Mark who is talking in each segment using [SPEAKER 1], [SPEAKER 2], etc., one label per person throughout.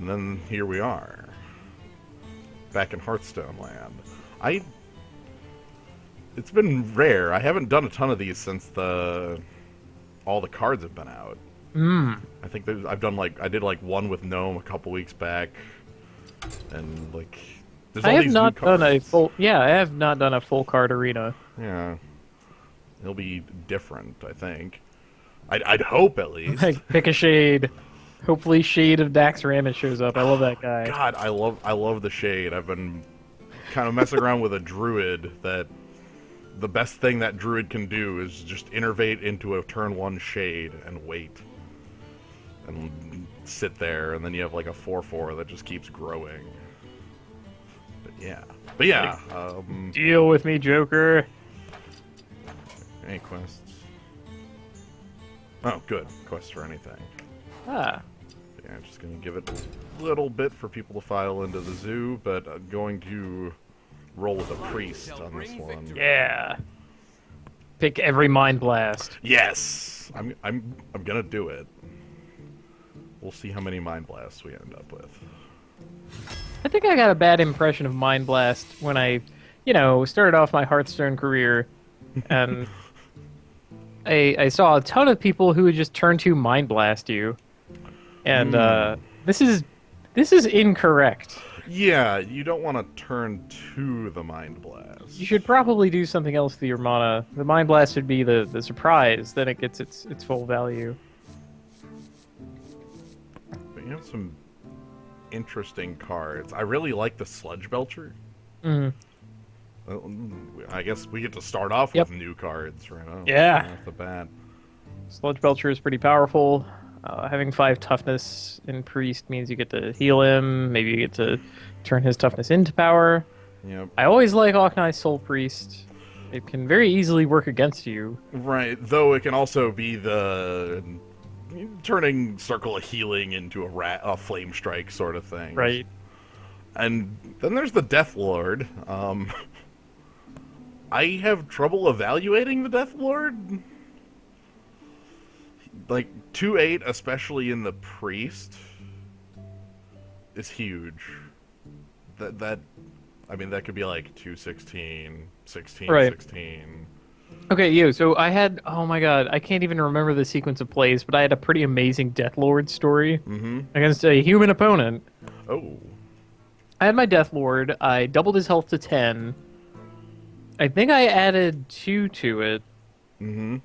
[SPEAKER 1] And then here we are, back in Hearthstone land. It's been rare. I haven't done a ton of these since all the cards have been out. I think I did one with Gnome a couple weeks back, and there's all these new cards.
[SPEAKER 2] I have not done a full card arena.
[SPEAKER 1] Yeah, it'll be different, I think. I'd hope at least.
[SPEAKER 2] Pick a shade. Hopefully, Shade of Dax Ramit shows up. I love that guy.
[SPEAKER 1] God, I love the Shade. I've been kind of messing around with a Druid that. The best thing that Druid can do is just innervate into a turn 1 Shade and wait. And sit there, and then you have like a 4/4 that just keeps growing. But yeah.
[SPEAKER 2] Deal with me, Joker.
[SPEAKER 1] Any quests? Oh, good. Quests for anything.
[SPEAKER 2] Ah.
[SPEAKER 1] Yeah, just gonna give it a little bit for people to file into the zoo, but I'm going to roll with a priest on this one.
[SPEAKER 2] Yeah. Pick every Mind Blast.
[SPEAKER 1] Yes! I'm gonna do it. We'll see how many Mind Blasts we end up with.
[SPEAKER 2] I think I got a bad impression of Mind Blast when I, started off my Hearthstone career, and I saw a ton of people who would just turn to Mind Blast you, and this is incorrect.
[SPEAKER 1] Yeah, you don't want to turn to the Mind Blast.
[SPEAKER 2] You should probably do something else with your mana. The Mind Blast should be the surprise, then it gets its full value.
[SPEAKER 1] But you have some interesting cards. I really like the Sludge Belcher. I guess we get to start off with new cards right now.
[SPEAKER 2] Yeah.
[SPEAKER 1] Off the bat.
[SPEAKER 2] Sludge Belcher is pretty powerful. Having 5 toughness in Priest means you get to heal him. Maybe you get to turn his toughness into power.
[SPEAKER 1] Yep.
[SPEAKER 2] I always like Oknai Soul Priest. It can very easily work against you.
[SPEAKER 1] Right, though it can also be the turning Circle of Healing into a Flame Strike sort of thing.
[SPEAKER 2] Right.
[SPEAKER 1] And then there's the Death Lord. I have trouble evaluating the Death Lord. 2/8, especially in the Priest, is huge. That could be 2/16, 16,
[SPEAKER 2] right.
[SPEAKER 1] 16.
[SPEAKER 2] Okay, so I had, oh my god, I can't even remember the sequence of plays, but I had a pretty amazing Death Lord story against a human opponent.
[SPEAKER 1] Oh.
[SPEAKER 2] I had my Death Lord, I doubled his health to 10. I think I added 2 to it.
[SPEAKER 1] And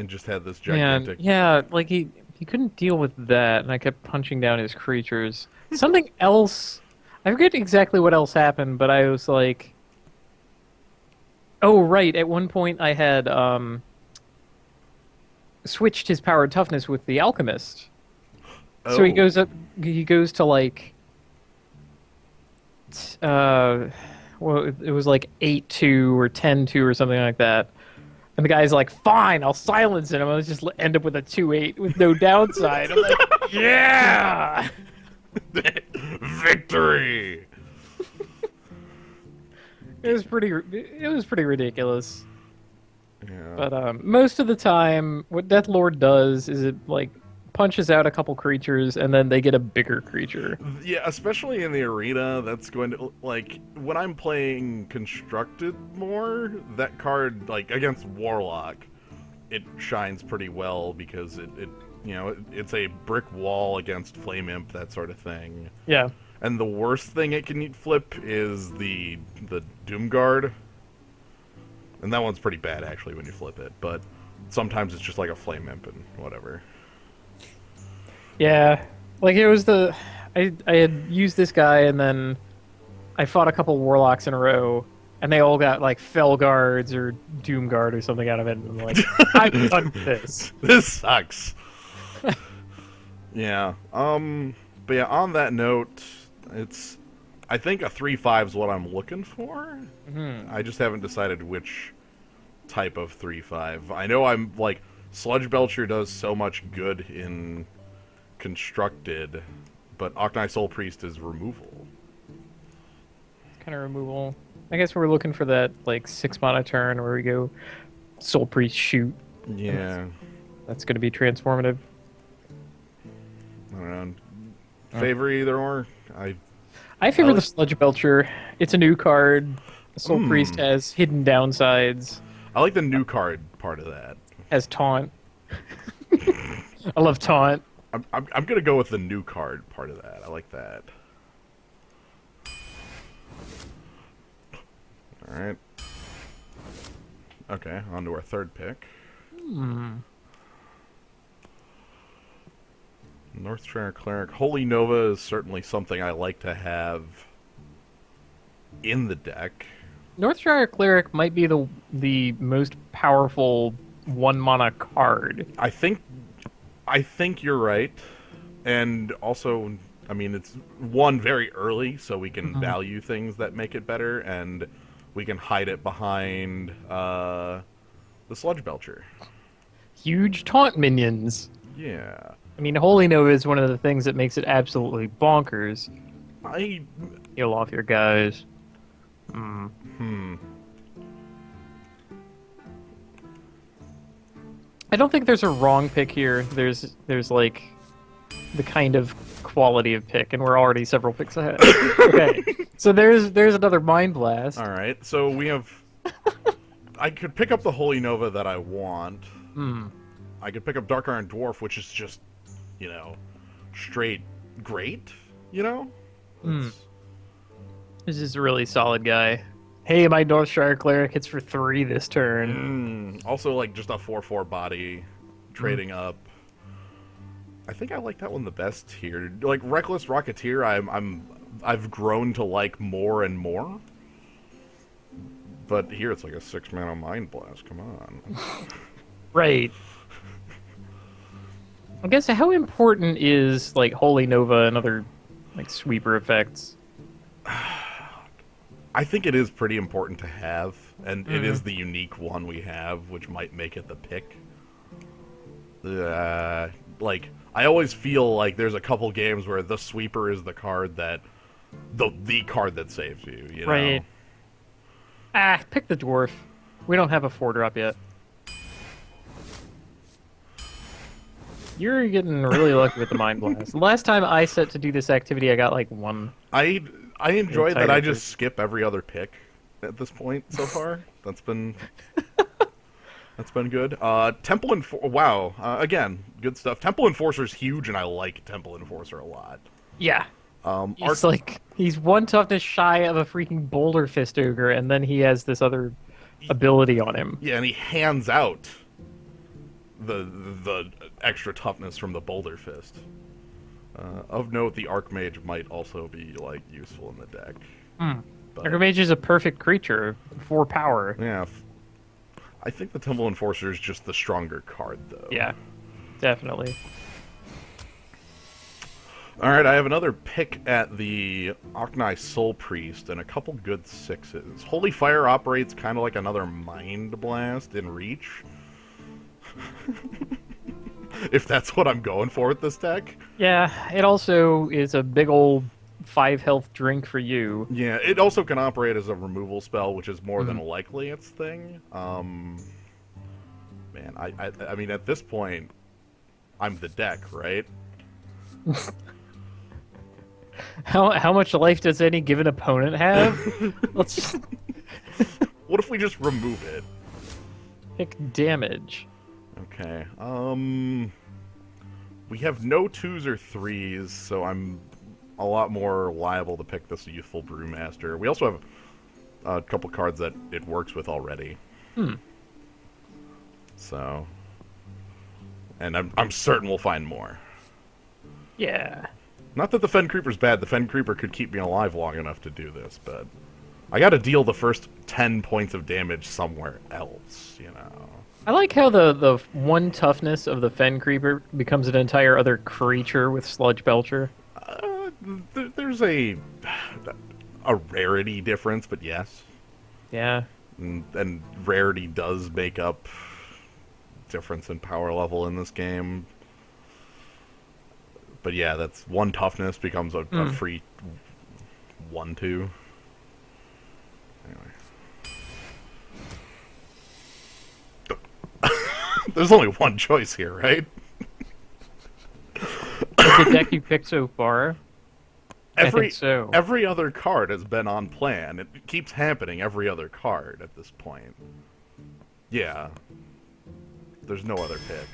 [SPEAKER 1] just had this gigantic...
[SPEAKER 2] Yeah, he couldn't deal with that, and I kept punching down his creatures. Something else... I forget exactly what else happened, but I was like... Oh, right, at one point I had switched his power and toughness with the Alchemist.
[SPEAKER 1] Oh.
[SPEAKER 2] So he goes to it was 8-2 or 10-2 or something like that. And the guy's like, fine, I'll silence him. I'll just end up with a 2/8 with no downside. I'm like, yeah!
[SPEAKER 1] Victory!
[SPEAKER 2] It was pretty ridiculous.
[SPEAKER 1] Yeah.
[SPEAKER 2] But most of the time, what Death Lord does is it punches out a couple creatures and then they get a bigger creature.
[SPEAKER 1] Yeah, especially in the arena, that's going to when I'm playing constructed more, that card against Warlock, it shines pretty well because it's a brick wall against Flame Imp, that sort of thing.
[SPEAKER 2] Yeah. And
[SPEAKER 1] the worst thing it can flip is the Doomguard. And that one's pretty bad actually when you flip it, but sometimes it's just like a Flame Imp and whatever.
[SPEAKER 2] Yeah, it was I had used this guy, and then I fought a couple Warlocks in a row, and they all got Fell Guards or Doom Guard or something out of it, and I'm I've done this.
[SPEAKER 1] This sucks. Yeah. But yeah, on that note, I think a 3/5 is what I'm looking for. I just haven't decided which type of 3/5. I know I'm Sludge Belcher does so much good in constructed, but Oknai Soul Priest is removal.
[SPEAKER 2] It's kind of removal. I guess we're looking for that 6 mana turn where we go Soul Priest shoot.
[SPEAKER 1] Yeah.
[SPEAKER 2] That's going to be transformative.
[SPEAKER 1] favor either or.
[SPEAKER 2] I favor
[SPEAKER 1] like-
[SPEAKER 2] the Sludge Belcher. It's a new card. The Soul Priest has hidden downsides,
[SPEAKER 1] I like the new card part of that.
[SPEAKER 2] has taunt. I love taunt.
[SPEAKER 1] I'm gonna go with the new card part of that. I like that. All right. Okay, on to our third pick. Northshire Cleric. Holy Nova is certainly something I like to have in the deck.
[SPEAKER 2] Northshire Cleric might be the most powerful 1-mana card.
[SPEAKER 1] I think you're right. And also, I mean, it's one very early, so we can value things that make it better, and we can hide it behind the Sludge Belcher.
[SPEAKER 2] Huge taunt minions.
[SPEAKER 1] Yeah.
[SPEAKER 2] I mean, Holy Nova is one of the things that makes it absolutely bonkers.
[SPEAKER 1] I
[SPEAKER 2] Heal off your guys. I don't think there's a wrong pick here. There's like the kind of quality of pick, and we're already several picks ahead. Okay, so there's another Mind Blast.
[SPEAKER 1] All right. So we have. I could pick up the Holy Nova that I want. I could pick up Dark Iron Dwarf, which is just, straight great. It's-
[SPEAKER 2] This is a really solid guy. Hey, my Northshire Cleric hits for 3 this turn.
[SPEAKER 1] Also, like just a 4/4 body, trading up. I think I like that one the best here. Like Reckless Rocketeer, I've grown to like more and more. But here it's like a 6-mana Mind Blast. Come on.
[SPEAKER 2] Right. I guess how important is like Holy Nova and other like sweeper effects?
[SPEAKER 1] I think it is pretty important to have, and it is the unique one we have, which might make it the pick. Like, I always feel like there's a couple games where the sweeper is the card that the card that saves you. You know?
[SPEAKER 2] Right. Pick the dwarf. We don't have a 4-drop yet. You're getting really lucky with the Mind Blast. The last time I set to do this activity, I got like 1.
[SPEAKER 1] I enjoy that I
[SPEAKER 2] Tiger
[SPEAKER 1] just skip every other pick at this point so far. That's been good. Temple wow, again, good stuff. Temple Enforcer's huge, and I like Temple Enforcer a lot.
[SPEAKER 2] Yeah. He's 1 toughness shy of a freaking Boulder Fist Ogre, and then he has this other ability on him.
[SPEAKER 1] Yeah, and he hands out the extra toughness from the Boulder Fist. Of note, the Archmage might also be like useful in the deck. But,
[SPEAKER 2] Archmage is a perfect creature for power.
[SPEAKER 1] Yeah, I think the Temple Enforcer is just the stronger card, though.
[SPEAKER 2] Yeah, definitely.
[SPEAKER 1] All right, I have another pick at the Oknai Soul Priest and a couple good 6s. Holy Fire operates kind of like another Mind Blast in Reach. If that's what I'm going for with this deck.
[SPEAKER 2] Yeah, it also is a big old 5 health drink for you.
[SPEAKER 1] Yeah, it also can operate as a removal spell, which is more than likely its thing. Man, I mean, at this point, I'm the deck, right?
[SPEAKER 2] How much life does any given opponent have? Let's
[SPEAKER 1] What if we just remove it?
[SPEAKER 2] pick damage.
[SPEAKER 1] Okay. We have no 2s or 3s, so I'm a lot more liable to pick this Youthful Brewmaster. We also have a couple cards that it works with already. So, and I'm certain we'll find more.
[SPEAKER 2] Yeah.
[SPEAKER 1] Not that the Fen Creeper's bad. The Fen Creeper could keep me alive long enough to do this, but I got to deal the first 10 points of damage somewhere else,
[SPEAKER 2] I like how the 1 toughness of the Fen Creeper becomes an entire other creature with Sludge Belcher.
[SPEAKER 1] There's a rarity difference, but yes.
[SPEAKER 2] Yeah.
[SPEAKER 1] And rarity does make up difference in power level in this game. But yeah, that's 1 toughness becomes a free 1/2. Anyway. There's only one choice here, right?
[SPEAKER 2] The deck you picked so far. I think so.
[SPEAKER 1] Every other card has been on plan. It keeps happening every other card at this point. Yeah. There's no other pick.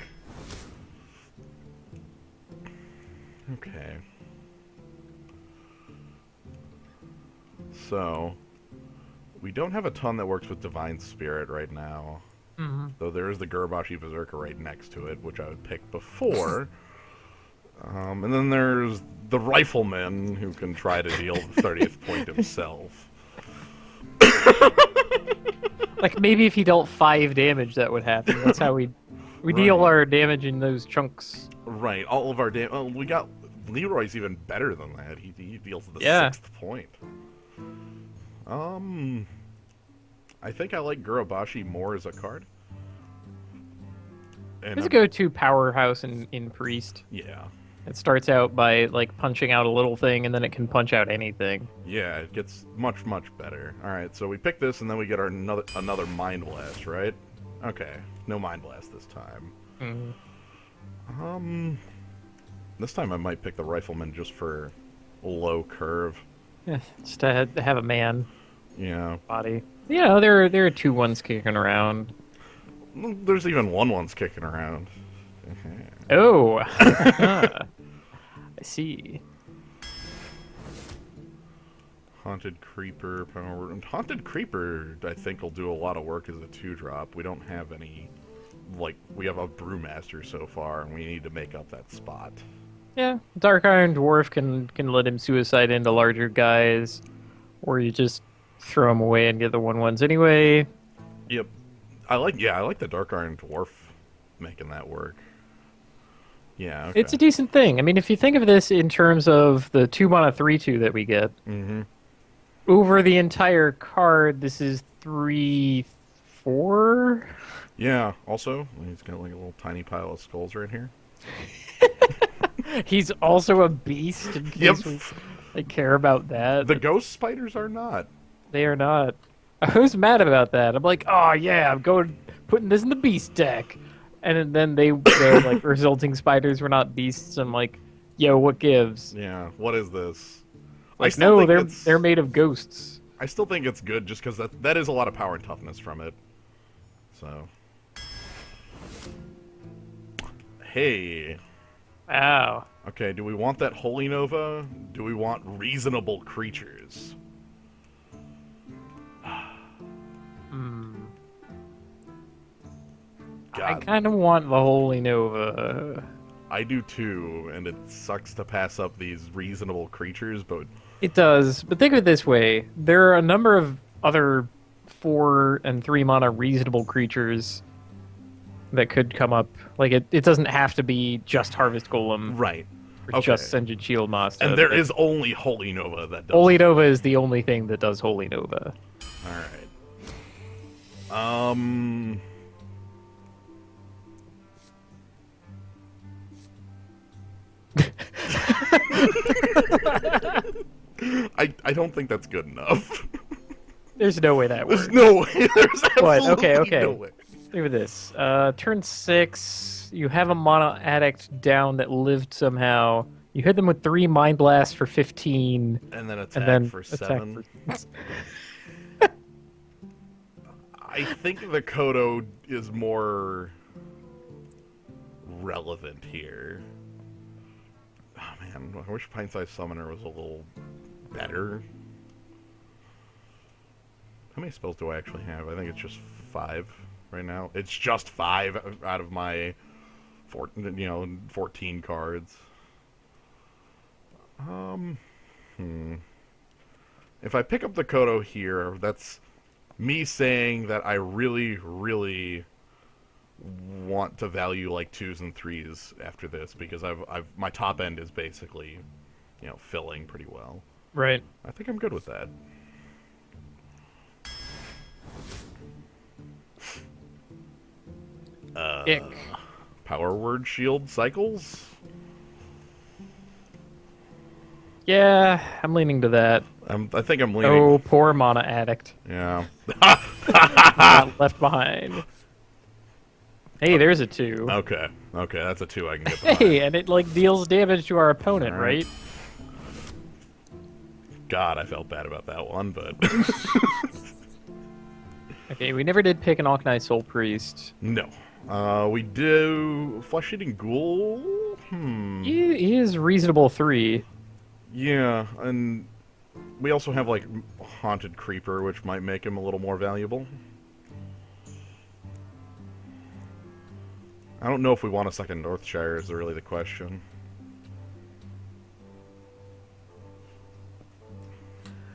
[SPEAKER 1] Okay. So, we don't have a ton that works with Divine Spirit right now. Though there is the Gurabashi Berserker right next to it, which I would pick before. And then there's the Rifleman, who can try to deal the 30th point himself.
[SPEAKER 2] Like, maybe if he dealt 5 damage, that would happen. That's how we deal our damage in those chunks.
[SPEAKER 1] Right, all of our damage. Well, we got... Leroy's even better than that. He deals the 6th point. I think I like Gurabashi more as a card. And
[SPEAKER 2] It's a go-to powerhouse in Priest.
[SPEAKER 1] Yeah.
[SPEAKER 2] It starts out by, like, punching out a little thing, and then it can punch out anything.
[SPEAKER 1] Yeah, it gets much, much better. Alright, so we pick this, and then we get our another Mind Blast, right? Okay, no Mind Blast this time. This time I might pick the Rifleman just for low curve.
[SPEAKER 2] Yeah, just to have a man
[SPEAKER 1] Yeah.
[SPEAKER 2] body. You know, there are 2-1s kicking around.
[SPEAKER 1] There's even 1-1s kicking around.
[SPEAKER 2] Oh! I see.
[SPEAKER 1] Haunted Creeper, Power... Haunted Creeper, I think, will do a lot of work as a 2-drop. We don't have any... Like, we have a Brewmaster so far, and we need to make up that spot.
[SPEAKER 2] Yeah, Dark Iron Dwarf can let him suicide into larger guys, or you just throw him away and get the 1-1s anyway.
[SPEAKER 1] Yep. I like the Dark Iron Dwarf making that work. Yeah, okay.
[SPEAKER 2] It's a decent thing. I mean, if you think of this in terms of the 2-mana 3/2 that we get, over the entire card, this is 3/4.
[SPEAKER 1] Yeah, also, he's got like a little tiny pile of skulls right here.
[SPEAKER 2] He's also a beast in case we care about that.
[SPEAKER 1] The ghost spiders are not.
[SPEAKER 2] They are not. I was mad about that. I'm like, oh yeah, I'm putting this in the beast deck. And then their like resulting spiders were not beasts. I'm like, yo, what gives?
[SPEAKER 1] Yeah, what is this?
[SPEAKER 2] Like, no, they're made of ghosts.
[SPEAKER 1] I still think it's good just because that is a lot of power and toughness from it. So. Hey.
[SPEAKER 2] Wow.
[SPEAKER 1] Okay, do we want that Holy Nova? Do we want reasonable creatures?
[SPEAKER 2] I kind of want the Holy Nova.
[SPEAKER 1] I do too, and it sucks to pass up these reasonable creatures, but...
[SPEAKER 2] It does, but think of it this way. There are a number of other 4 and 3 mana reasonable creatures that could come up. Like, it doesn't have to be just Harvest Golem.
[SPEAKER 1] Right.
[SPEAKER 2] Or just Sentient Shield Master.
[SPEAKER 1] And there is only Holy Nova that does
[SPEAKER 2] Holy Nova is the only thing that does Holy Nova.
[SPEAKER 1] Alright. I don't think that's good enough.
[SPEAKER 2] There's no way that works.
[SPEAKER 1] There's no way. There's absolutely
[SPEAKER 2] okay.
[SPEAKER 1] no way.
[SPEAKER 2] Look at this. Turn 6, you have a Mono Addict down that lived somehow. You hit them with 3 Mind Blasts for 15.
[SPEAKER 1] And then attack for 7. I think the Kodo is more relevant here. Oh man, I wish Pint-Sized Summoner was a little better. How many spells do I actually have? I think it's just 5 right now. It's just 5 out of my 14 cards. If I pick up the Kodo here, that's me saying that I really, really want to value like 2s and 3s after this, because my top end is basically, filling pretty well.
[SPEAKER 2] Right.
[SPEAKER 1] I think I'm good with that.
[SPEAKER 2] Ick.
[SPEAKER 1] Power Word Shield Cycles?
[SPEAKER 2] Yeah, I'm leaning to that.
[SPEAKER 1] I think I'm leaning...
[SPEAKER 2] Oh, poor Mana Addict.
[SPEAKER 1] Yeah.
[SPEAKER 2] Not left behind. Hey, there's a 2.
[SPEAKER 1] Okay, that's a 2 I can get behind.
[SPEAKER 2] Hey, and it, like, deals damage to our opponent,
[SPEAKER 1] All right. God, I felt bad about that one, but
[SPEAKER 2] Okay, we never did pick an Arknight Soul Priest.
[SPEAKER 1] no. We do Flesh-Eating Ghoul.
[SPEAKER 2] He is reasonable 3.
[SPEAKER 1] Yeah, and we also have like Haunted Creeper, which might make him a little more valuable. I don't know if we want a second Northshire is really the question.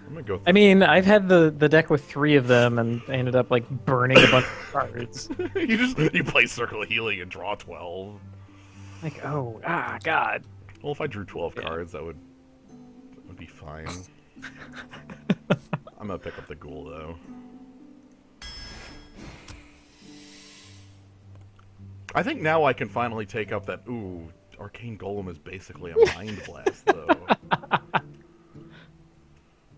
[SPEAKER 1] I'm gonna go.
[SPEAKER 2] I mean, I've had the deck with 3 of them, and I ended up like burning a bunch of cards.
[SPEAKER 1] you play Circle of Healing and draw 12.
[SPEAKER 2] Like, God.
[SPEAKER 1] Well, if I drew 12 cards, that would be fine. I'm gonna pick up the Ghoul though. I think now I can finally take up that. Ooh, Arcane Golem is basically a Mind Blast though.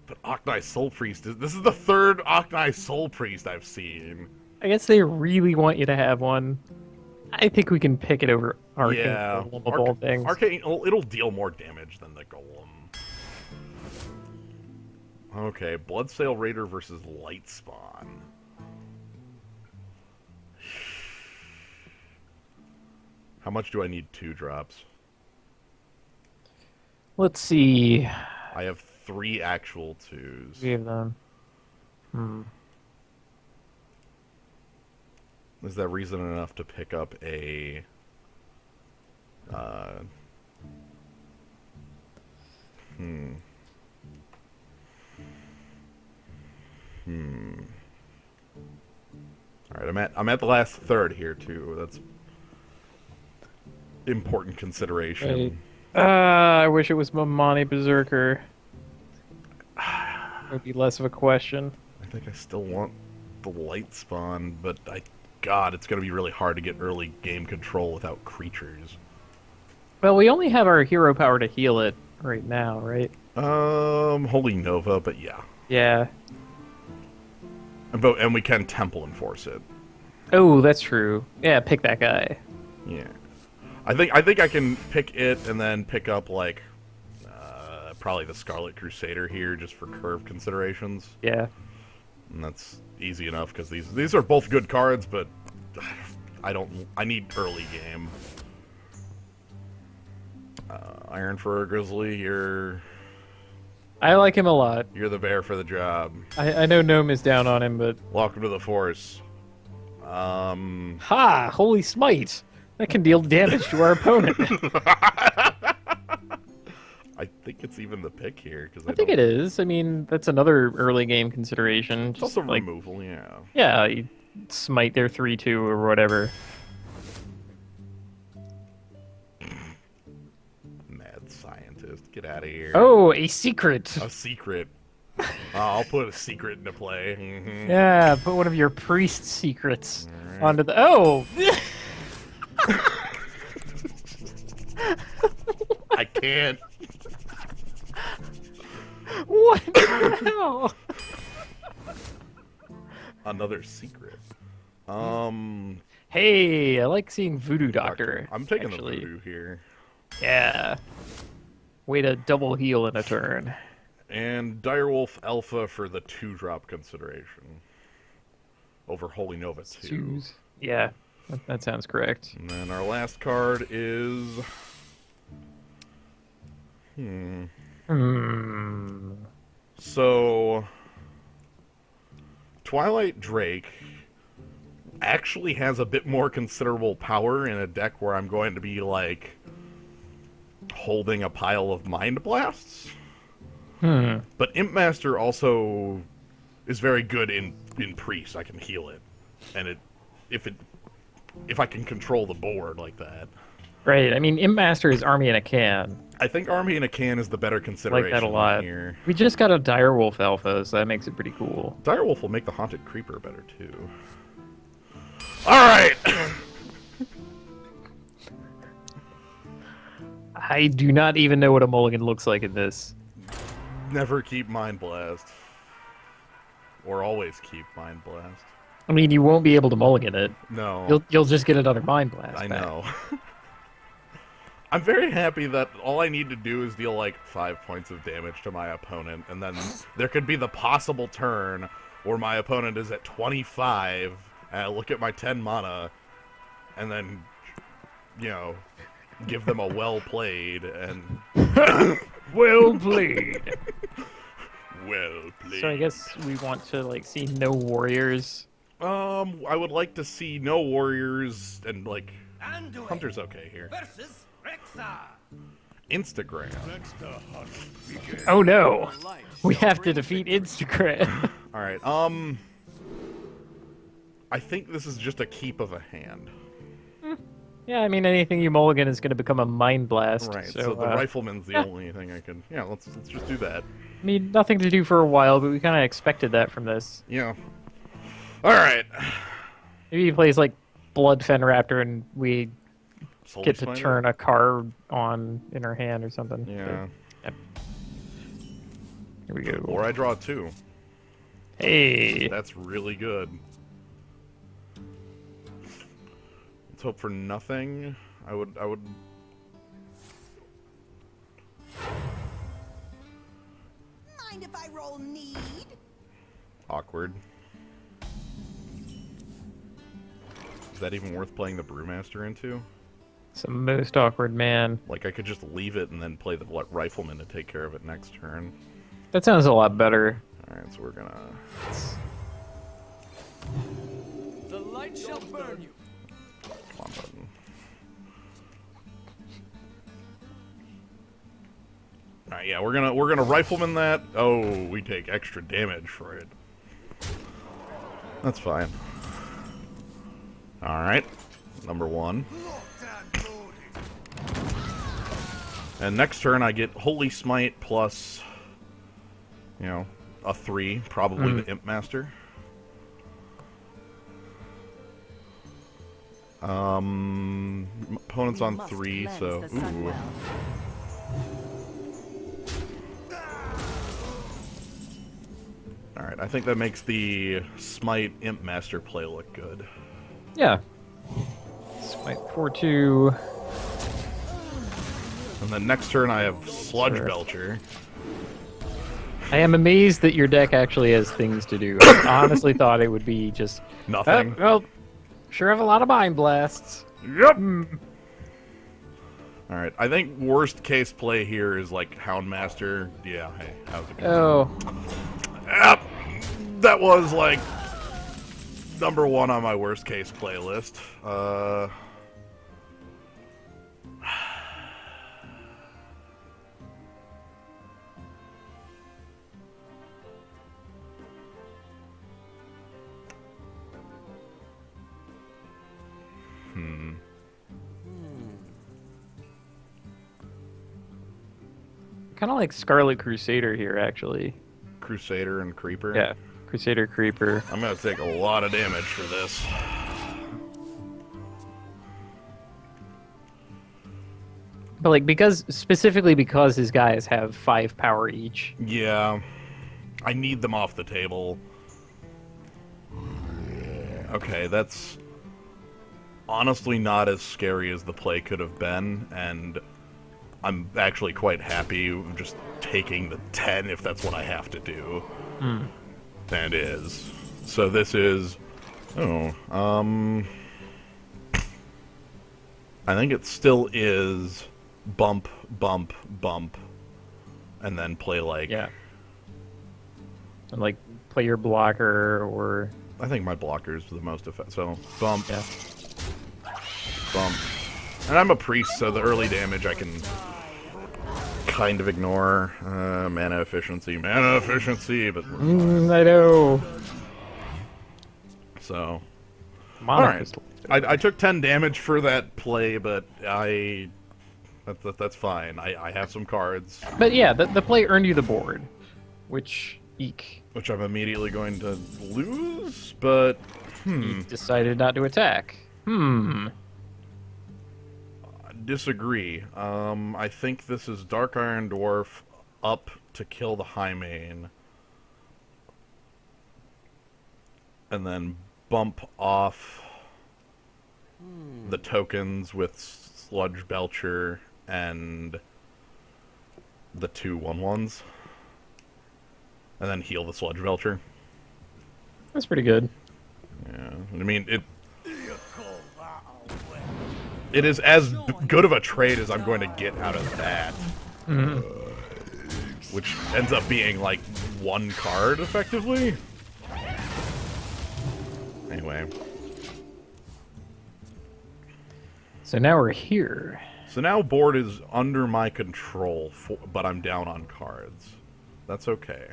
[SPEAKER 1] But Arknight Soul Priest this is the 3rd Arknight Soul Priest I've seen.
[SPEAKER 2] I guess they really want you to have one. I think we can pick it over Arcane Golem of all things.
[SPEAKER 1] Arcane, it'll deal more damage than the Golem. Okay, Bloodsail Raider versus Lightspawn. How much do I need 2 drops?
[SPEAKER 2] Let's see.
[SPEAKER 1] I have 3 actual 2s.
[SPEAKER 2] 3 of them.
[SPEAKER 1] Is that reason enough to pick up a... Alright, I'm at the last third here too. That's important consideration.
[SPEAKER 2] Right. I wish it was Mamani Berserker. It would be less of a question.
[SPEAKER 1] I think I still want the Lightspawn, but God, it's going to be really hard to get early game control without creatures.
[SPEAKER 2] Well, we only have our hero power to heal it right now, right?
[SPEAKER 1] Holy Nova, but yeah.
[SPEAKER 2] Yeah.
[SPEAKER 1] And we can Temple Enforce it.
[SPEAKER 2] Oh, that's true. Yeah, pick that guy.
[SPEAKER 1] Yeah. I think I can pick it and then pick up, like, probably the Scarlet Crusader here, just for curve considerations.
[SPEAKER 2] Yeah.
[SPEAKER 1] And that's easy enough, because these are both good cards, but I need early game. Iron Fur Grizzly,
[SPEAKER 2] I like him a lot.
[SPEAKER 1] You're the bear for the job.
[SPEAKER 2] I know Gnome is down on him, but...
[SPEAKER 1] Welcome to the Force.
[SPEAKER 2] Ha! Holy Smite! That can deal damage to our opponent.
[SPEAKER 1] I think it's even the pick here.
[SPEAKER 2] I think it is. I mean, that's another early game consideration.
[SPEAKER 1] It's also like, removal, yeah.
[SPEAKER 2] Yeah, you smite their 3/2 or whatever.
[SPEAKER 1] Mad scientist, get out of here.
[SPEAKER 2] Oh, a secret!
[SPEAKER 1] A secret. I'll put a secret into play. Mm-hmm.
[SPEAKER 2] Yeah, put one of your priest secrets onto the... Oh!
[SPEAKER 1] I can't.
[SPEAKER 2] What the hell?
[SPEAKER 1] Another secret.
[SPEAKER 2] Hey, I like seeing Voodoo Doctor.
[SPEAKER 1] I'm taking the Voodoo here.
[SPEAKER 2] Yeah. Way to double heal in a turn.
[SPEAKER 1] And Direwolf Alpha for the 2-drop consideration. Over Holy Nova 2.
[SPEAKER 2] Yeah, that sounds correct.
[SPEAKER 1] And then our last card is... So... Twilight Drake actually has a bit more considerable power in a deck where I'm going to be, like, holding a pile of Mind Blasts. But Imp Master also is very good in Priest. I can heal it. And if I can control the board like that.
[SPEAKER 2] Right, I mean, Imp Master is Army in a Can.
[SPEAKER 1] I think Army in a Can is the better consideration.
[SPEAKER 2] I like that a lot.
[SPEAKER 1] Here.
[SPEAKER 2] We just got a Direwolf Alpha, so that makes it pretty cool.
[SPEAKER 1] Direwolf will make the Haunted Creeper better, too. Alright!
[SPEAKER 2] I do not even know what a mulligan looks like in this.
[SPEAKER 1] Never keep Mind Blast. Or always keep Mind Blast.
[SPEAKER 2] I mean, you won't be able to mulligan it.
[SPEAKER 1] No.
[SPEAKER 2] You'll just get another Mind Blast.
[SPEAKER 1] I
[SPEAKER 2] back.
[SPEAKER 1] know. I'm very happy that all I need to do is deal like 5 points of damage to my opponent, and then there could be the possible turn where my opponent is at 25, and I look at my 10 mana, and then, you know, give them a well played, and
[SPEAKER 2] Well played.
[SPEAKER 1] well played.
[SPEAKER 2] So I guess we want to like see no warriors.
[SPEAKER 1] I would like to see no warriors, and like Hunter's okay here.
[SPEAKER 3] Versus Rexa.
[SPEAKER 1] Instagram.
[SPEAKER 2] Oh no, we have to defeat Instagram.
[SPEAKER 1] All right. I think this is just a keep of a hand.
[SPEAKER 2] Yeah, I mean anything you mulligan is going to become a mind blast.
[SPEAKER 1] Right.
[SPEAKER 2] So,
[SPEAKER 1] So the rifleman's the only thing I can. Yeah. Let's just do that.
[SPEAKER 2] I mean nothing to do for a while, but we kind of expected that from this.
[SPEAKER 1] Yeah. All right.
[SPEAKER 2] Maybe he plays like Bloodfen Raptor, and we
[SPEAKER 1] Soul
[SPEAKER 2] get to
[SPEAKER 1] Explainer?
[SPEAKER 2] turn a card on in our hand or something.
[SPEAKER 1] Yeah.
[SPEAKER 2] Yep. Here we go.
[SPEAKER 1] Or I draw 2.
[SPEAKER 2] Hey.
[SPEAKER 1] That's really good. Let's hope for nothing. I would.
[SPEAKER 4] Mind if I roll need?
[SPEAKER 1] Awkward. Is that even worth playing the Brewmaster into?
[SPEAKER 2] It's the most awkward man.
[SPEAKER 1] Like, I could just leave it and then play the Rifleman to take care of it next turn.
[SPEAKER 2] That sounds a lot better.
[SPEAKER 1] Alright, so we're gonna...
[SPEAKER 3] The light shall burn you.
[SPEAKER 1] Come on, button. Alright, yeah, we're gonna Rifleman that. Oh, we take extra damage for it. That's fine. Alright. Number 1. And next turn I get Holy Smite plus, you know, a 3, probably the Imp Master. Opponent's on 3, so ooh. Alright, I think that makes the Smite Imp Master play look good.
[SPEAKER 2] Yeah. Smite 4/2.
[SPEAKER 1] And then next turn I have Sludge
[SPEAKER 2] Sure.
[SPEAKER 1] Belcher.
[SPEAKER 2] I am amazed that your deck actually has things to do. I honestly thought it would be just
[SPEAKER 1] Nothing.
[SPEAKER 2] well, sure have a lot of mind blasts.
[SPEAKER 1] Yep. Alright, I think worst case play here is like Houndmaster. Yeah, hey, how's it going?
[SPEAKER 2] Oh,
[SPEAKER 1] Yep. That was like number 1 on my worst case playlist.
[SPEAKER 2] kind of like Scarlet Crusader here, actually.
[SPEAKER 1] Crusader and Creeper.
[SPEAKER 2] Yeah, Crusader Creeper.
[SPEAKER 1] I'm gonna take a lot of damage for this.
[SPEAKER 2] But like specifically because his guys have 5 power each.
[SPEAKER 1] Yeah. I need them off the table. Okay, that's honestly not as scary as the play could have been, and I'm actually quite happy just taking the 10 if that's what I have to do. And is. So this is... Oh, I think it still is bump, bump, bump, and then play like...
[SPEAKER 2] Yeah. And like play your blocker or
[SPEAKER 1] I think my blocker is the most effective. So, bump,
[SPEAKER 2] yeah.
[SPEAKER 1] bump. And I'm a priest, so the early damage I can kind of ignore. Mana efficiency, but...
[SPEAKER 2] I know.
[SPEAKER 1] So...
[SPEAKER 2] Monarch
[SPEAKER 1] Alright.
[SPEAKER 2] is-
[SPEAKER 1] I took 10 damage for that play, but that's fine. I have some cards,
[SPEAKER 2] But yeah, the play earned you the board, which eek.
[SPEAKER 1] which I'm immediately going to lose, but...
[SPEAKER 2] He decided not to attack.
[SPEAKER 1] Disagree. I think this is Dark Iron Dwarf up to kill the Highmane. And then bump off the tokens with Sludge Belcher and the 2 1/1s. And then heal the Sludge Belcher.
[SPEAKER 2] That's pretty good.
[SPEAKER 1] Yeah, I mean, it is as good of a trade as I'm going to get out of that. Which ends up being, like, 1 card, effectively. Anyway.
[SPEAKER 2] So now we're here.
[SPEAKER 1] So now board is under my control, but I'm down on cards. That's okay.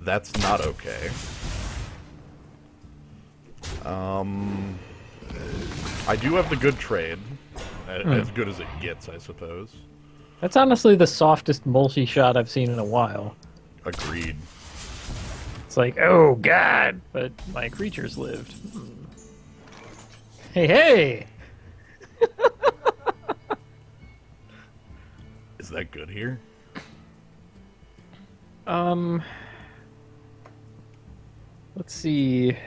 [SPEAKER 1] That's not okay. I do have the good trade. As good as it gets, I suppose.
[SPEAKER 2] That's honestly the softest multi-shot I've seen in a while.
[SPEAKER 1] Agreed.
[SPEAKER 2] It's like, oh god, but my creatures lived. Hey, hey!
[SPEAKER 1] Is that good here?
[SPEAKER 2] Let's see. I'm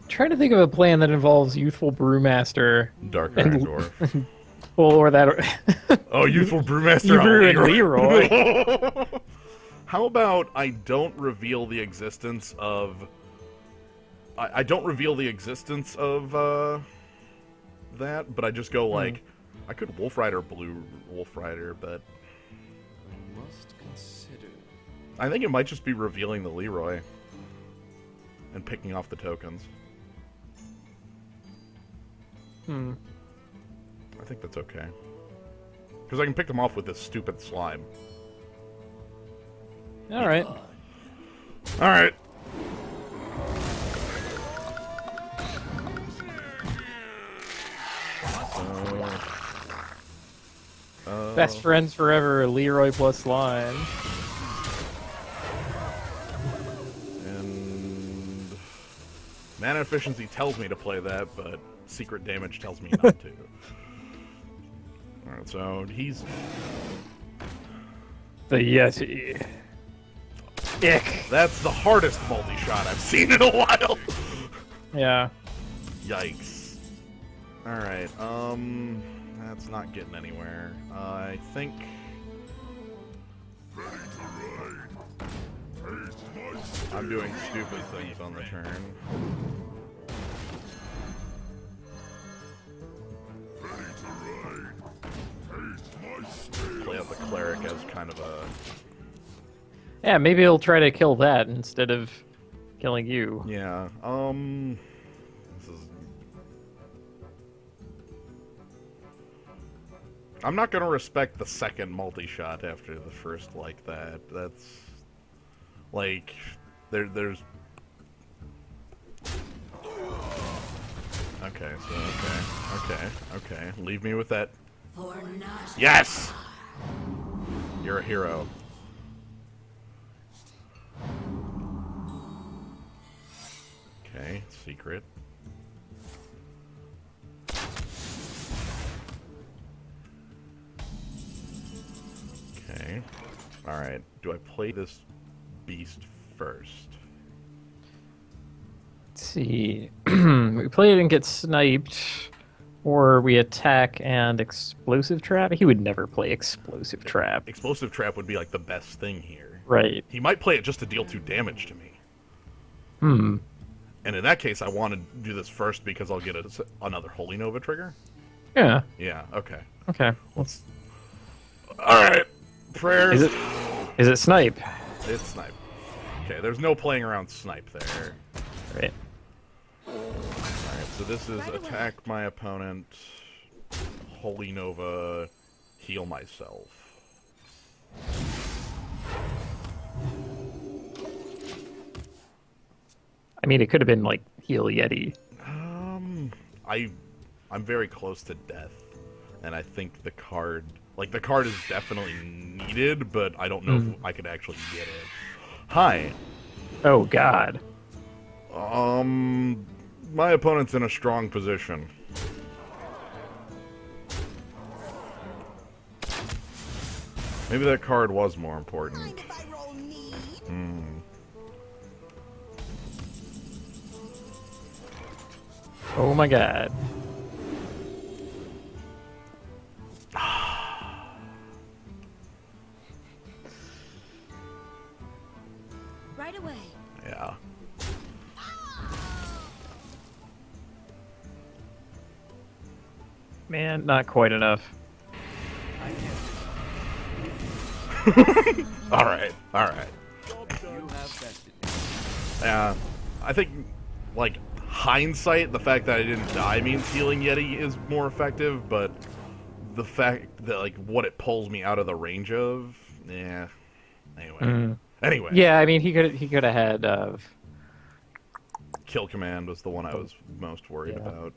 [SPEAKER 2] trying to think of a plan that involves Youthful Brewmaster.
[SPEAKER 1] Dark
[SPEAKER 2] And-
[SPEAKER 1] Dwarf.
[SPEAKER 2] Well, or that.
[SPEAKER 1] Oh, Youthful Brewmaster
[SPEAKER 2] Ebru
[SPEAKER 1] on
[SPEAKER 2] and Leroy.
[SPEAKER 1] How about I don't reveal the existence of... I don't reveal the existence of, that, but I just go like... I could Wolf Rider Blue Wolf Rider, but...
[SPEAKER 3] Must consider.
[SPEAKER 1] I think it might just be revealing the Leroy. And picking off the tokens. I think that's okay. Because I can pick them off with this stupid slime.
[SPEAKER 2] Alright.
[SPEAKER 1] Alright.
[SPEAKER 2] Best friends forever, Leroy plus Slime.
[SPEAKER 1] And mana efficiency tells me to play that, but secret damage tells me not to. Alright, so he's...
[SPEAKER 2] The Yeti. Ick.
[SPEAKER 1] That's the hardest multi-shot I've seen in a while!
[SPEAKER 2] Yeah.
[SPEAKER 1] Yikes. Alright, that's not getting anywhere. I think... I'm doing stupid things on the turn. Play out the cleric as kind of a...
[SPEAKER 2] Yeah, maybe he'll try to kill that instead of killing you.
[SPEAKER 1] Yeah, this is... I'm not gonna respect the second multi-shot after the first like that. That's... Like... There's... Okay, so, okay. Leave me with that. Yes! You're a hero. Okay, secret. Okay. Alright, do I play this beast first?
[SPEAKER 2] Let's see. We play it and get sniped, or we attack and explosive trap. He would never play explosive trap.
[SPEAKER 1] Explosive trap would be like the best thing here.
[SPEAKER 2] Right.
[SPEAKER 1] He might play it just to deal 2 damage to me. And in that case, I want to do this first because I'll get another Holy Nova trigger.
[SPEAKER 2] Yeah.
[SPEAKER 1] Yeah, okay.
[SPEAKER 2] Okay.
[SPEAKER 1] Alright. Prayers.
[SPEAKER 2] Is it snipe?
[SPEAKER 1] It's snipe. Okay, there's no playing around snipe there.
[SPEAKER 2] Right.
[SPEAKER 1] Alright, so this is attack my opponent, Holy Nova, heal myself.
[SPEAKER 2] I mean, it could have been like heal Yeti.
[SPEAKER 1] I'm very close to death, and I think the card is definitely needed, but I don't know if I could actually get it. Hi.
[SPEAKER 2] Oh God.
[SPEAKER 1] My opponent's in a strong position. Maybe that card was more important.
[SPEAKER 4] Mind if I roll need?
[SPEAKER 2] Oh my God.
[SPEAKER 4] right away.
[SPEAKER 1] Yeah.
[SPEAKER 2] Man, not quite enough.
[SPEAKER 1] All right.
[SPEAKER 3] You have bested me.
[SPEAKER 1] Yeah. I think, like, hindsight, the fact that I didn't die means healing Yeti is more effective, but the fact that, like, what it pulls me out of the range of, yeah. Anyway.
[SPEAKER 2] Yeah, I mean, he could have had.
[SPEAKER 1] Kill command was the one I was most worried
[SPEAKER 2] Yeah.
[SPEAKER 1] about.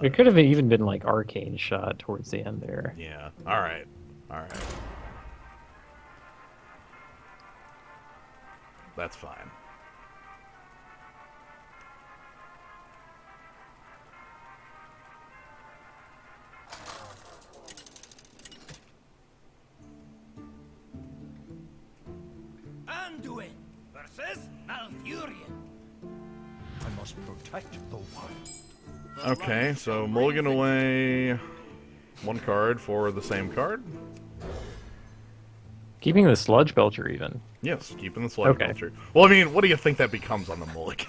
[SPEAKER 2] It could have even been like arcane shot towards the end there.
[SPEAKER 1] Yeah. All right. That's fine.
[SPEAKER 5] Anduin versus Malfurion.
[SPEAKER 3] I must protect the wild.
[SPEAKER 1] Okay, so mulligan away one card for the same card.
[SPEAKER 2] Keeping the sludge belcher even.
[SPEAKER 1] Yes, keeping the sludge
[SPEAKER 2] Okay.
[SPEAKER 1] belcher. Well, I mean, what do you think that becomes on the mulligan?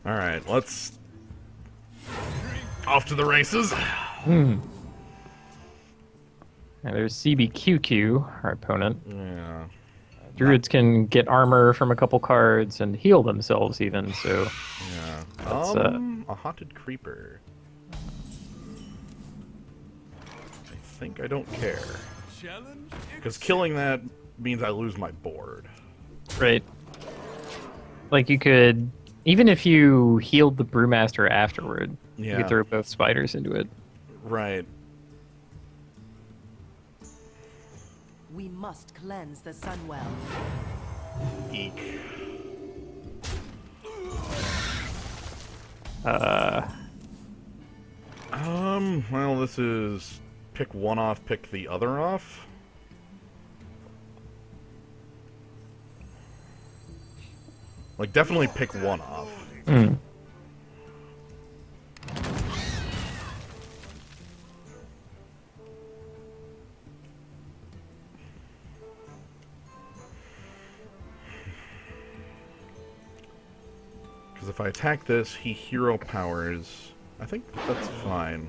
[SPEAKER 1] All right, let's off to the races.
[SPEAKER 2] And there's CBQQ, our opponent.
[SPEAKER 1] Yeah.
[SPEAKER 2] Druids can get armor from a couple cards and heal themselves even, so
[SPEAKER 1] Yeah.
[SPEAKER 2] That's,
[SPEAKER 1] A haunted creeper. I think I don't care.
[SPEAKER 5] Challenge
[SPEAKER 1] Because killing that means I lose my board.
[SPEAKER 2] right. Like you could, even if you healed the brewmaster afterward, you
[SPEAKER 1] Yeah.
[SPEAKER 2] could throw both spiders into it.
[SPEAKER 1] Right.
[SPEAKER 6] We must cleanse the Sunwell.
[SPEAKER 1] Eek. Well, this is pick one off, pick the other off. Like, definitely pick one off. Because if I attack this, he hero powers. I think that's fine.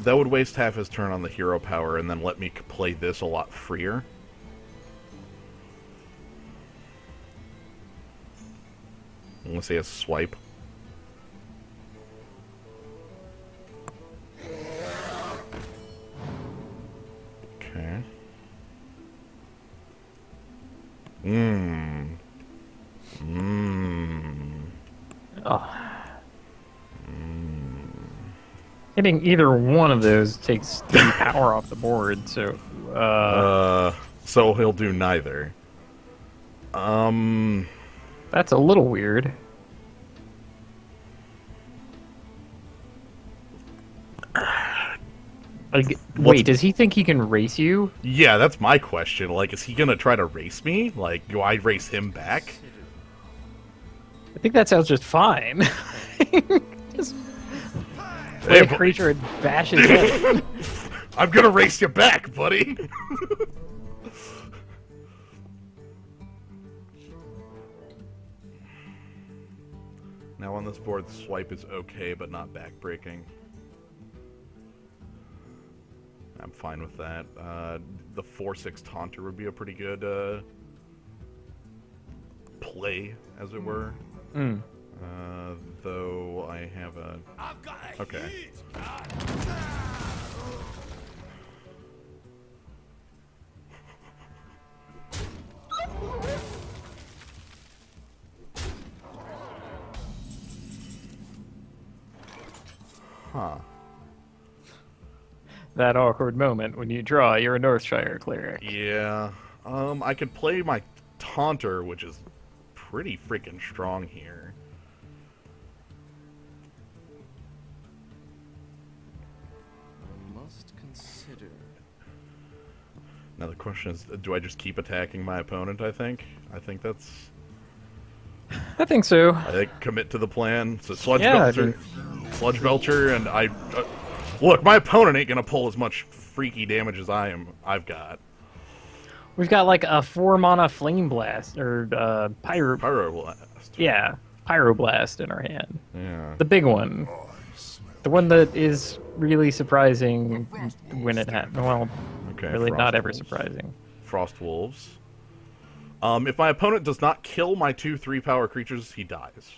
[SPEAKER 1] That would waste half his turn on the hero power and then let me play this a lot freer. Unless he has swipe. Okay.
[SPEAKER 2] Hitting either one of those takes 3 power off the board, so
[SPEAKER 1] So he'll do neither.
[SPEAKER 2] that's a little weird. Like, wait, does he think he can race you?
[SPEAKER 1] Yeah, that's my question. Like, is he gonna try to race me? Like, do I race him back?
[SPEAKER 2] I think that sounds just fine. Just
[SPEAKER 1] Hey,
[SPEAKER 2] play a
[SPEAKER 1] bu-
[SPEAKER 2] creature and bash his head.
[SPEAKER 1] I'm gonna race you back, buddy! Now on this board, the swipe is okay, but not backbreaking. I'm fine with that. The 4/6 Taunter would be a pretty good play, as it were. Though I have a...
[SPEAKER 5] I've got a
[SPEAKER 1] Okay.
[SPEAKER 5] heat.
[SPEAKER 1] Huh.
[SPEAKER 2] That awkward moment when you draw you're a Northshire cleric.
[SPEAKER 1] Yeah. I could play my Taunter, which is pretty freaking strong here.
[SPEAKER 3] I must consider.
[SPEAKER 1] Now the question is, do I just keep attacking my opponent, I think? I think that's...
[SPEAKER 2] I think so.
[SPEAKER 1] I think commit to the plan. So Sludge
[SPEAKER 2] Yeah, I
[SPEAKER 1] Belcher, Sludge Belcher, and I... Look, my opponent ain't gonna pull as much freaky damage as I've got.
[SPEAKER 2] We've got like a 4-mana Flame Blast or
[SPEAKER 1] Pyroblast.
[SPEAKER 2] Yeah, Pyroblast in our hand.
[SPEAKER 1] Yeah.
[SPEAKER 2] The big one. The one that is really surprising when it happens. Well,
[SPEAKER 1] Okay.
[SPEAKER 2] really
[SPEAKER 1] Frost
[SPEAKER 2] not ever
[SPEAKER 1] Wolves.
[SPEAKER 2] surprising.
[SPEAKER 1] Frost Wolves. If my opponent does not kill my 2/3 power creatures, he dies.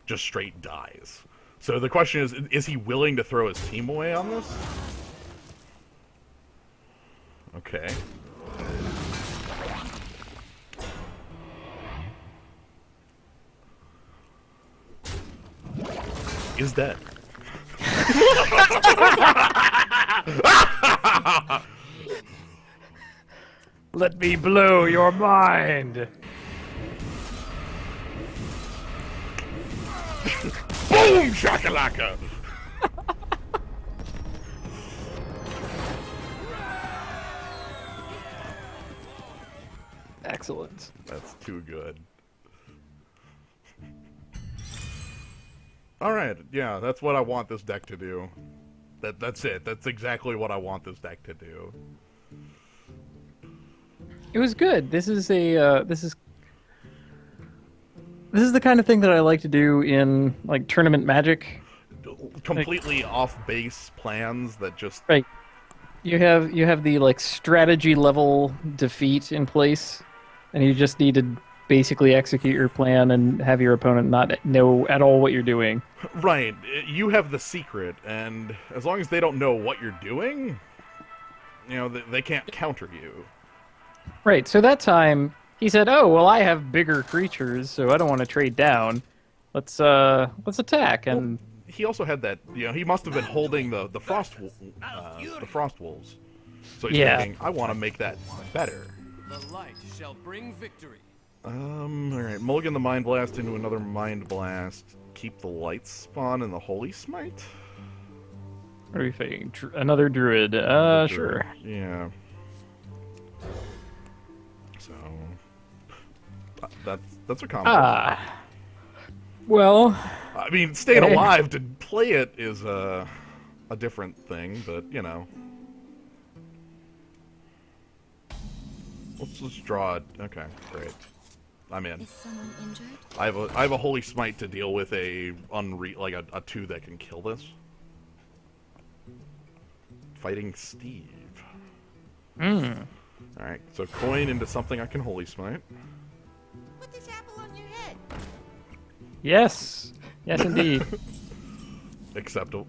[SPEAKER 1] Just straight dies. So the question is he willing to throw his team away on this? Okay. Is dead.
[SPEAKER 2] Let me blow your mind.
[SPEAKER 1] Boom shakalaka!
[SPEAKER 2] Excellent.
[SPEAKER 1] That's too good. Alright, yeah, that's what I want this deck to do. That's it. That's exactly what I want this deck to do.
[SPEAKER 2] It was good. This is the kind of thing that I like to do in like tournament Magic.
[SPEAKER 1] Completely off-base plans that just...
[SPEAKER 2] Right. You have the like strategy level defeat in place, and you just need to basically execute your plan and have your opponent not know at all what you're doing.
[SPEAKER 1] Right. You have the secret, and as long as they don't know what you're doing, you know, they can't counter you.
[SPEAKER 2] Right. So that time he said, "Oh, well, I have bigger creatures, so I don't want to trade down. Let's attack." And
[SPEAKER 1] He also had that, you know, he must have been holding the Frost Wolves. So he's
[SPEAKER 2] Yeah.
[SPEAKER 1] thinking, I want to make that better.
[SPEAKER 3] The light shall bring victory.
[SPEAKER 1] Alright, mulligan the Mind Blast into another Mind Blast. Keep the Light Spawn and the Holy Smite?
[SPEAKER 2] what are we thinking? Another druid. Sure.
[SPEAKER 1] Yeah. So... That's a combo.
[SPEAKER 2] Well,
[SPEAKER 1] I mean, staying
[SPEAKER 2] Hey.
[SPEAKER 1] alive to play it is a different thing, but, you know. Let's just draw it. Okay, great. I'm in.
[SPEAKER 4] Is someone injured?
[SPEAKER 1] I have a Holy Smite to deal with a 2 that can kill this. Fighting Steve. Alright, so coin into something I can Holy Smite.
[SPEAKER 4] Put this apple on your head.
[SPEAKER 2] yes, indeed.
[SPEAKER 1] Acceptable.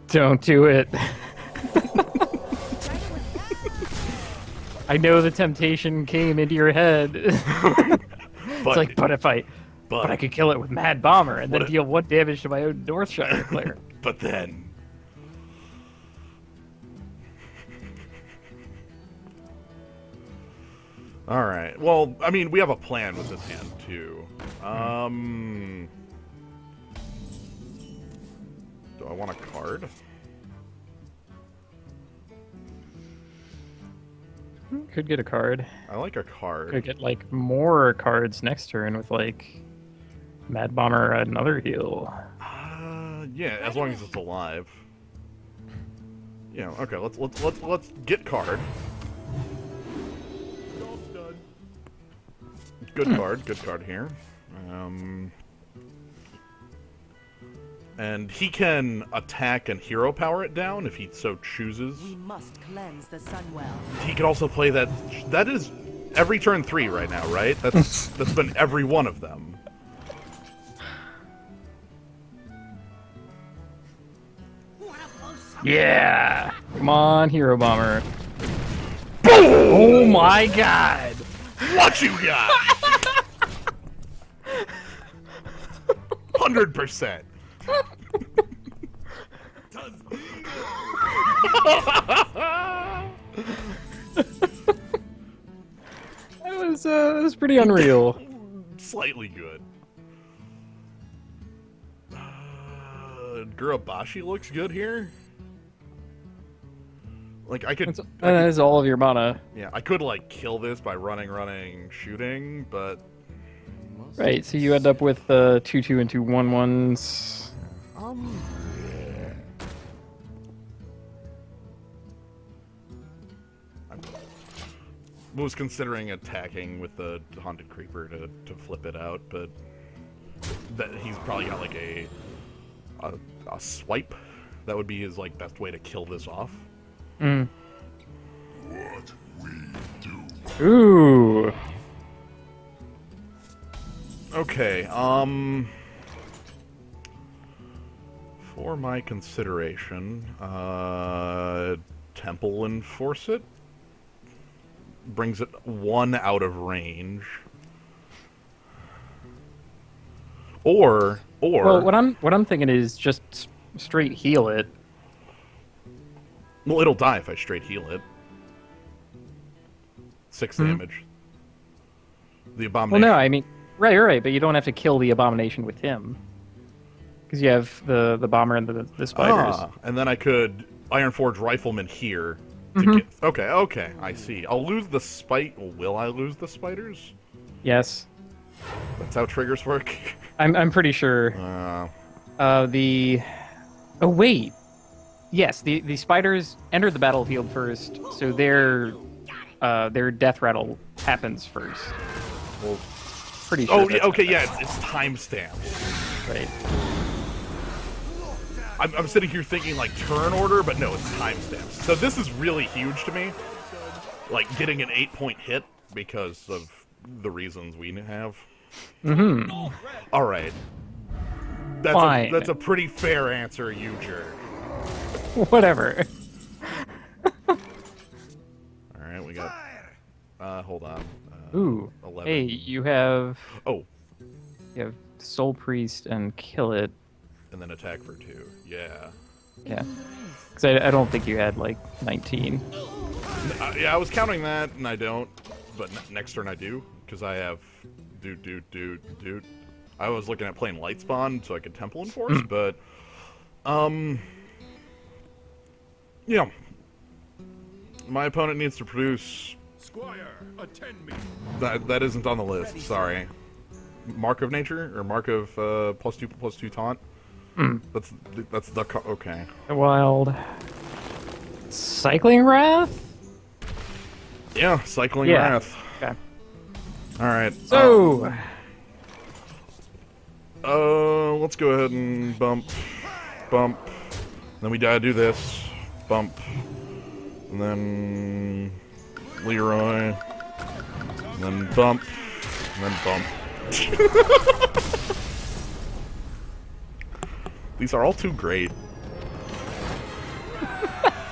[SPEAKER 2] Don't do it. I know the temptation came into your head. It's like, but I could kill it with Mad Bomber and then
[SPEAKER 1] What if-
[SPEAKER 2] deal 1 damage to my own Northshire player.
[SPEAKER 1] But then... Alright, well, I mean, we have a plan with this hand, too. Do I want a card?
[SPEAKER 2] Could get a card.
[SPEAKER 1] I like a card.
[SPEAKER 2] Could get like more cards next turn with like Mad Bomber another heal.
[SPEAKER 1] Yeah, as long as it's alive. Yeah, okay, let's get card. Good card here. And he can attack and hero power it down if he so chooses.
[SPEAKER 6] We must cleanse the Sunwell.
[SPEAKER 1] He could also play that. That is every turn 3 right now, right? That's been every one of them.
[SPEAKER 2] Yeah! Come on, Hero Bomber. Oh my god!
[SPEAKER 1] What you got? 100%.
[SPEAKER 2] That was pretty unreal.
[SPEAKER 1] Slightly good. Gurabashi looks good here. Like I could,
[SPEAKER 2] That is all of your mana.
[SPEAKER 1] yeah, I could like kill this by running, shooting, but
[SPEAKER 2] Right, so you end up with 2/2 and 2/1/1s.
[SPEAKER 1] I was considering attacking with the Haunted Creeper to flip it out, but that he's probably got like a swipe. That would be his like best way to kill this off.
[SPEAKER 2] Mm. Ooh.
[SPEAKER 1] Okay, for my consideration, Temple Enforce it. Brings it 1 out of range. Or
[SPEAKER 2] Well, what I'm thinking is just straight heal it.
[SPEAKER 1] well, it'll die if I straight heal it. 6 damage. The
[SPEAKER 2] Well,
[SPEAKER 1] Abomination.
[SPEAKER 2] no, I mean, right, but you don't have to kill the Abomination with him. Because you have the bomber and the spiders.
[SPEAKER 1] And then I could Iron Forge Rifleman here. To get, okay, I see. I'll lose the Will I lose the spiders?
[SPEAKER 2] Yes.
[SPEAKER 1] That's how triggers work?
[SPEAKER 2] I'm pretty sure. Oh, wait. Yes, the spiders enter the battlefield first, so their death rattle happens first.
[SPEAKER 1] Well,
[SPEAKER 2] Pretty sure.
[SPEAKER 1] oh, yeah, okay, yeah, it's timestamped.
[SPEAKER 2] Right.
[SPEAKER 1] I'm sitting here thinking like turn order, but no, it's timestamps. So this is really huge to me. Like getting an 8-point hit because of the reasons we have.
[SPEAKER 2] Mm-hmm.
[SPEAKER 1] All right.
[SPEAKER 2] Fine.
[SPEAKER 1] That's a pretty fair answer, you jerk.
[SPEAKER 2] Whatever.
[SPEAKER 1] All right, we got. Hold on.
[SPEAKER 2] Ooh.
[SPEAKER 1] 11.
[SPEAKER 2] Hey, you have
[SPEAKER 1] Oh,
[SPEAKER 2] Soul Priest and kill it.
[SPEAKER 1] and then attack for 2. Yeah.
[SPEAKER 2] Yeah. Because I don't think you had like 19.
[SPEAKER 1] Yeah, I was counting that, and I don't. But next turn I do, because I have dude. I was looking at playing Light Spawn so I could Temple Enforce, but yeah. My opponent needs to produce.
[SPEAKER 5] Squire, attend me.
[SPEAKER 1] That isn't on the list. Sorry. Mark of Nature or Mark of +2/+2 taunt. That's the okay.
[SPEAKER 2] Wild. Cycling Wrath?
[SPEAKER 1] Yeah, Cycling
[SPEAKER 2] Yeah.
[SPEAKER 1] Wrath.
[SPEAKER 2] Okay.
[SPEAKER 1] All right.
[SPEAKER 2] So,
[SPEAKER 1] Let's go ahead and bump. Then we gotta do this. Bump. And then Leroy. And then bump. And then bump. These are all too great.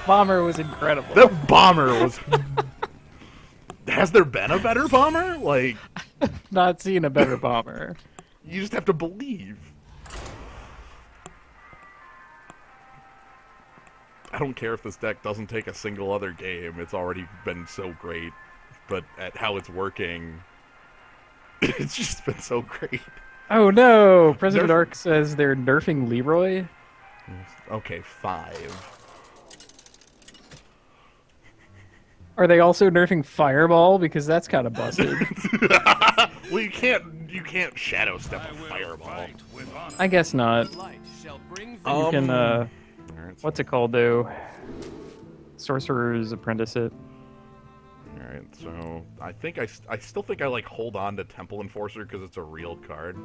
[SPEAKER 2] Bomber was incredible.
[SPEAKER 1] That bomber was... Has there been a better bomber? Like,
[SPEAKER 2] Not seen a better bomber.
[SPEAKER 1] you just have to believe. I don't care if this deck doesn't take a single other game. It's already been so great. But at how it's working, it's just been so great.
[SPEAKER 2] Oh no! President Ark says they're nerfing Leroy.
[SPEAKER 1] Okay, 5.
[SPEAKER 2] Are they also nerfing Fireball? Because that's kind of busted.
[SPEAKER 1] Well, you can't shadow step a fireball.
[SPEAKER 5] Fight with honor.
[SPEAKER 2] I guess not.
[SPEAKER 3] Light shall bring
[SPEAKER 2] You
[SPEAKER 3] victory.
[SPEAKER 2] can,
[SPEAKER 1] Alright,
[SPEAKER 2] what's it called though? Sorcerer's Apprentice it.
[SPEAKER 1] Alright, so I think I still think I like hold on to Temple Enforcer because it's a real card.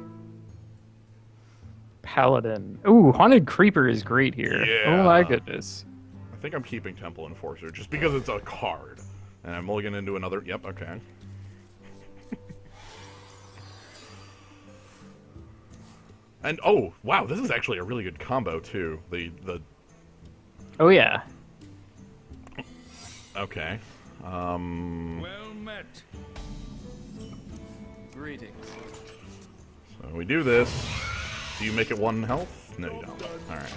[SPEAKER 2] Paladin. Ooh, Haunted Creeper is great here.
[SPEAKER 1] Yeah.
[SPEAKER 2] Oh my goodness.
[SPEAKER 1] I think I'm keeping Temple Enforcer just because it's a card. And I'm mulliganing into another. Yep, okay. And oh, wow, this is actually a really good combo too. The
[SPEAKER 2] Oh yeah.
[SPEAKER 1] okay.
[SPEAKER 5] Well met.
[SPEAKER 3] Greetings.
[SPEAKER 1] So we do this. Do you make it 1 health? No, you don't. Alright.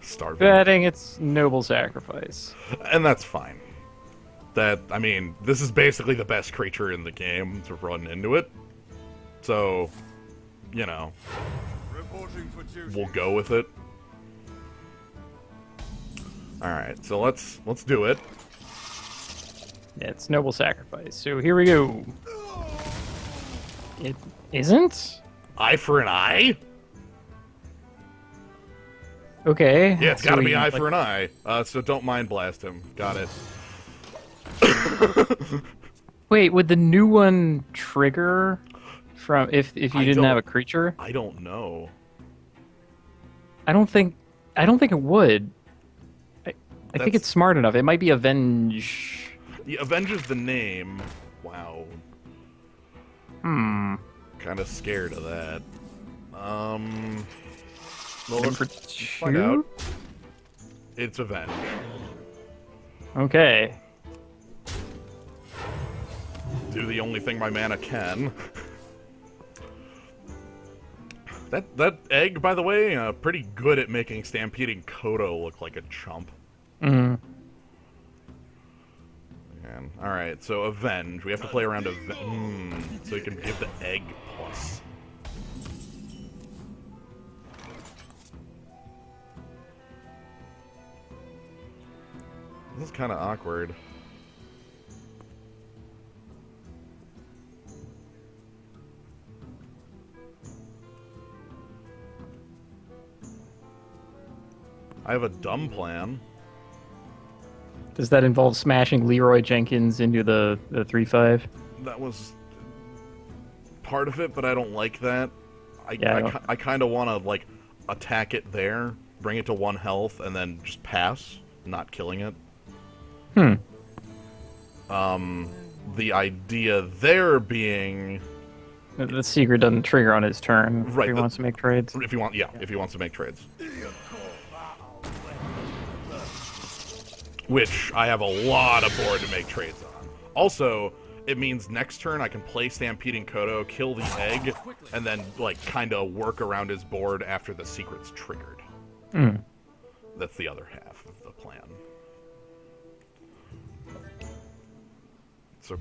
[SPEAKER 1] Starving.
[SPEAKER 2] Betting it's Noble Sacrifice.
[SPEAKER 1] And that's fine. I mean, this is basically the best creature in the game to run into it. So, you know,
[SPEAKER 5] Reporting for duty.
[SPEAKER 1] we'll go with it. Alright, so let's do it.
[SPEAKER 2] Yeah, it's Noble Sacrifice. So here we go. It isn't?
[SPEAKER 1] Eye for an eye?
[SPEAKER 2] Okay.
[SPEAKER 1] Yeah, it's got to
[SPEAKER 2] So
[SPEAKER 1] be
[SPEAKER 2] he,
[SPEAKER 1] eye
[SPEAKER 2] like-
[SPEAKER 1] for an eye. So don't mind blast him. Got it.
[SPEAKER 2] Wait, would the new one trigger from if you
[SPEAKER 1] I
[SPEAKER 2] didn't have a
[SPEAKER 1] don't-
[SPEAKER 2] creature?
[SPEAKER 1] I don't know.
[SPEAKER 2] I don't think it would. I think
[SPEAKER 1] That's-
[SPEAKER 2] it's smart enough. It might be Avenge.
[SPEAKER 1] Yeah, Avenge is the name. Wow.
[SPEAKER 2] Hmm.
[SPEAKER 1] Kind of scared of that. Well,
[SPEAKER 2] Looking for
[SPEAKER 1] let's find out.
[SPEAKER 2] two?
[SPEAKER 1] It's Avenge.
[SPEAKER 2] Okay.
[SPEAKER 1] Do the only thing my mana can. That egg, by the way, pretty good at making Stampeding Kodo look like a chump.
[SPEAKER 2] Mm.
[SPEAKER 1] Man. Alright, so Avenge. We have to play around Avenge. So you can give the egg plus. This is kind of awkward. I have a dumb plan.
[SPEAKER 2] Does that involve smashing Leroy Jenkins into the 3/5?
[SPEAKER 1] That was part of it, but I don't like that.
[SPEAKER 2] Yeah,
[SPEAKER 1] I kind of want to, like, attack it there, bring it to 1 health, and then just pass, not killing it.
[SPEAKER 2] Hmm.
[SPEAKER 1] The idea there being...
[SPEAKER 2] The secret doesn't trigger on his turn
[SPEAKER 1] Right,
[SPEAKER 2] if he wants to make trades.
[SPEAKER 1] If he wants to make trades. Which I have a lot of board to make trades on. Also, it means next turn I can play Stampeding Kodo, kill the egg, and then, like, kind of work around his board after the secret's triggered.
[SPEAKER 2] Hmm.
[SPEAKER 1] That's the other half of the plan. So,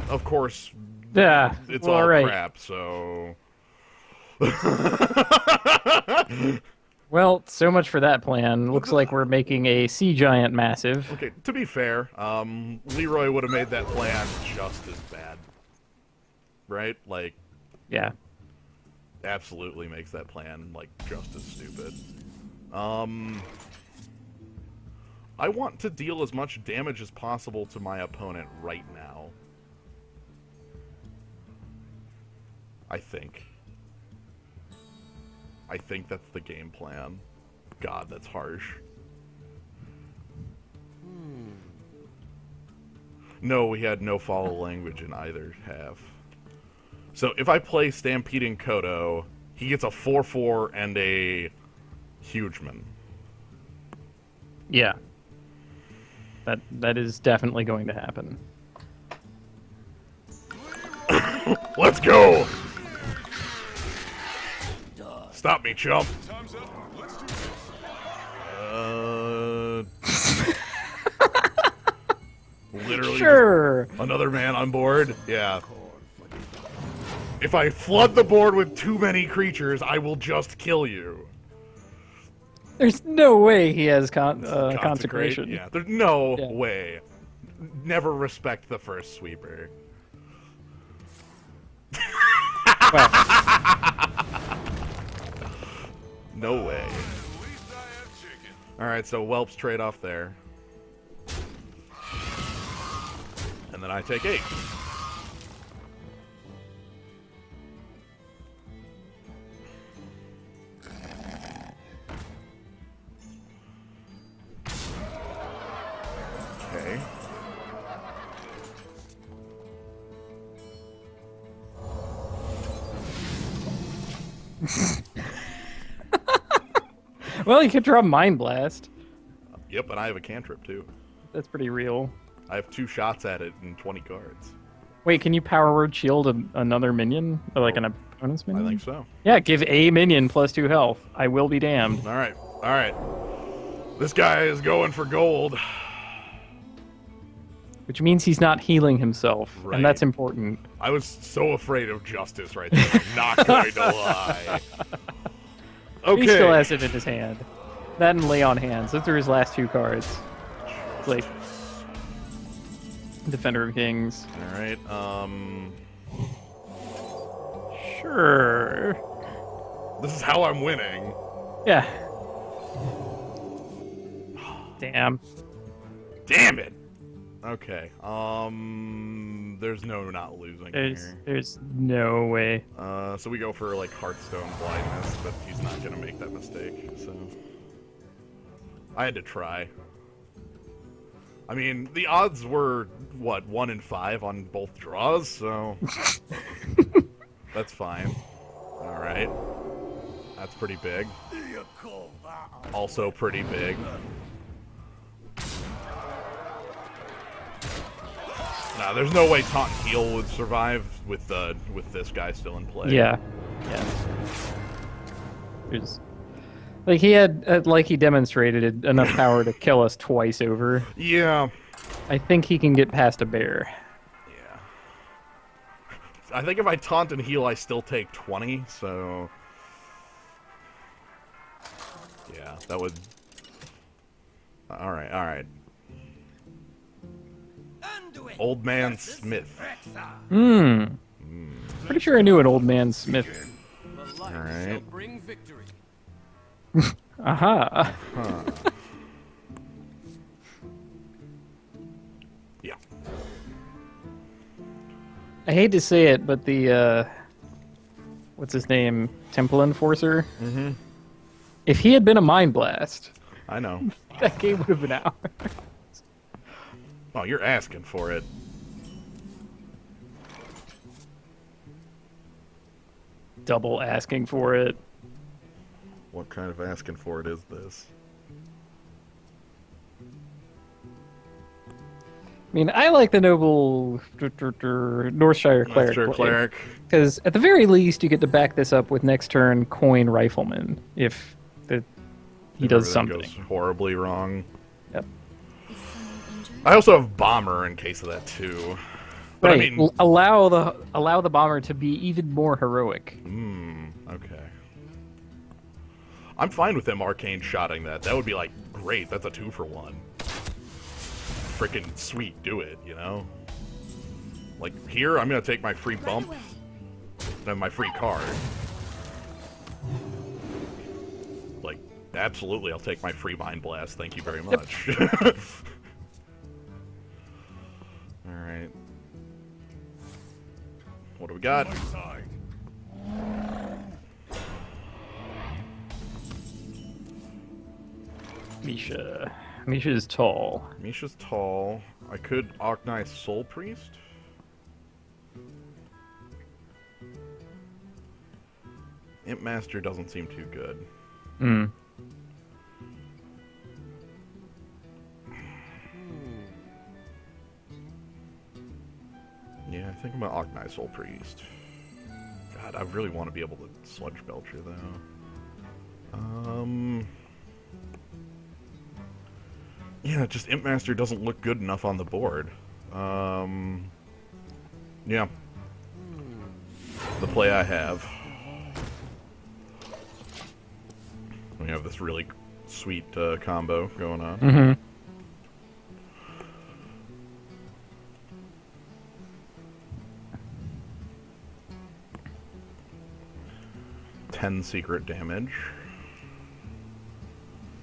[SPEAKER 1] of course,
[SPEAKER 2] Yeah.
[SPEAKER 1] it's
[SPEAKER 2] well,
[SPEAKER 1] all
[SPEAKER 2] right.
[SPEAKER 1] crap, so...
[SPEAKER 2] Well, so much for that plan. Looks like we're making a sea giant massive.
[SPEAKER 1] Okay, to be fair, Leroy would have made that plan just as bad. Right? Like,
[SPEAKER 2] Yeah.
[SPEAKER 1] absolutely makes that plan, like, just as stupid. I want to deal as much damage as possible to my opponent right now. I think that's the game plan. God, that's harsh. No, we had no follow language in either half. So if I play Stampeding Kodo, he gets a 4/4 and a Hugeman.
[SPEAKER 2] Yeah. That is definitely going to happen.
[SPEAKER 1] Let's go! Stop me, chump.
[SPEAKER 5] Time's up. Let's do this.
[SPEAKER 1] Literally
[SPEAKER 2] Sure.
[SPEAKER 1] another man on board? Yeah. If I flood the board with too many creatures, I will just kill you.
[SPEAKER 2] There's no way he has
[SPEAKER 1] Consecrate?
[SPEAKER 2] consecration.
[SPEAKER 1] Yeah, there's no
[SPEAKER 2] Yeah.
[SPEAKER 1] way. Never respect the first sweeper.
[SPEAKER 2] Well,
[SPEAKER 1] No way.
[SPEAKER 5] At least I have chicken.
[SPEAKER 1] Alright, so whelps trade off there. And then I take 8. Okay.
[SPEAKER 2] well, you could draw Mind Blast.
[SPEAKER 1] Yep, and I have a cantrip too.
[SPEAKER 2] That's pretty real.
[SPEAKER 1] I have 2 shots at it in 20 cards.
[SPEAKER 2] Wait, can you Power Word Shield another minion? Or like an opponent's
[SPEAKER 1] I
[SPEAKER 2] minion?
[SPEAKER 1] think so.
[SPEAKER 2] Yeah, give a minion +2 health. I will be damned.
[SPEAKER 1] Alright, alright. This guy is going for gold.
[SPEAKER 2] Which means he's not healing himself,
[SPEAKER 1] Right.
[SPEAKER 2] and that's important.
[SPEAKER 1] I was so afraid of justice right there. I'm not going to lie. Okay.
[SPEAKER 2] He still has it in his hand. That and Lay on Hands. Those are his last 2 cards. It's like Defender of Kings.
[SPEAKER 1] Alright,
[SPEAKER 2] Sure.
[SPEAKER 1] This is how I'm winning.
[SPEAKER 2] Yeah. Damn.
[SPEAKER 1] Damn it. Okay. There's no not losing here.
[SPEAKER 2] There's no way.
[SPEAKER 1] So we go for like Hearthstone blindness, but he's not gonna make that mistake. So I had to try. I mean, the odds were what 1 in 5 on both draws, so that's fine. All right, that's pretty big. Also pretty big. Nah, there's no way Taunt and Heal would survive with this guy still in play.
[SPEAKER 2] Yeah. There's, like he had, like he demonstrated enough power to kill us twice over.
[SPEAKER 1] Yeah.
[SPEAKER 2] I think he can get past a bear.
[SPEAKER 1] Yeah. I think if I Taunt and Heal, I still take 20, so... Yeah, that would... Alright. Old Man Smith.
[SPEAKER 2] Pretty sure I knew an old man Smith.
[SPEAKER 3] The light
[SPEAKER 1] Alright.
[SPEAKER 3] shall bring victory.
[SPEAKER 2] Aha.
[SPEAKER 1] Huh. Yeah.
[SPEAKER 2] I hate to say it, but the what's his name? Temple Enforcer?
[SPEAKER 1] Mm-hmm.
[SPEAKER 2] If he had been a Mind Blast,
[SPEAKER 1] I know.
[SPEAKER 2] that game would have been out.
[SPEAKER 1] Oh, you're asking for it.
[SPEAKER 2] Double asking for it.
[SPEAKER 1] What kind of asking for it is this?
[SPEAKER 2] I mean, I like the noble Northshire Cleric.
[SPEAKER 1] Master Cleric.
[SPEAKER 2] Because at the very least, you get to back this up with next turn Coin Rifleman if he does
[SPEAKER 1] Everything
[SPEAKER 2] something.
[SPEAKER 1] goes horribly wrong.
[SPEAKER 2] Yep.
[SPEAKER 4] Is someone injured?
[SPEAKER 1] I also have Bomber in case of that too. But
[SPEAKER 2] Right.
[SPEAKER 1] I mean,
[SPEAKER 2] allow the bomber to be even more heroic.
[SPEAKER 1] okay. I'm fine with them arcane shotting that. That would be like great. That's a 2-for-1. Freaking sweet. Do it. You know. Like here, I'm gonna take my free
[SPEAKER 4] Right
[SPEAKER 1] bump
[SPEAKER 4] away.
[SPEAKER 1] and my free card. Like absolutely, I'll take my free Mind Blast. Thank you very much. All right. What do we got?
[SPEAKER 5] My side.
[SPEAKER 2] Misha. Misha is tall.
[SPEAKER 1] Misha's tall. I could Ocni Soul Priest. Imp Master doesn't seem too good. Yeah, I think I'm gonna Ocni Soul Priest. God, I really want to be able to Sludge Belcher though. Yeah, just Imp Master doesn't look good enough on the board. Yeah. The play I have. We have this really sweet combo going on.
[SPEAKER 2] Mm-hmm.
[SPEAKER 1] 10 secret damage.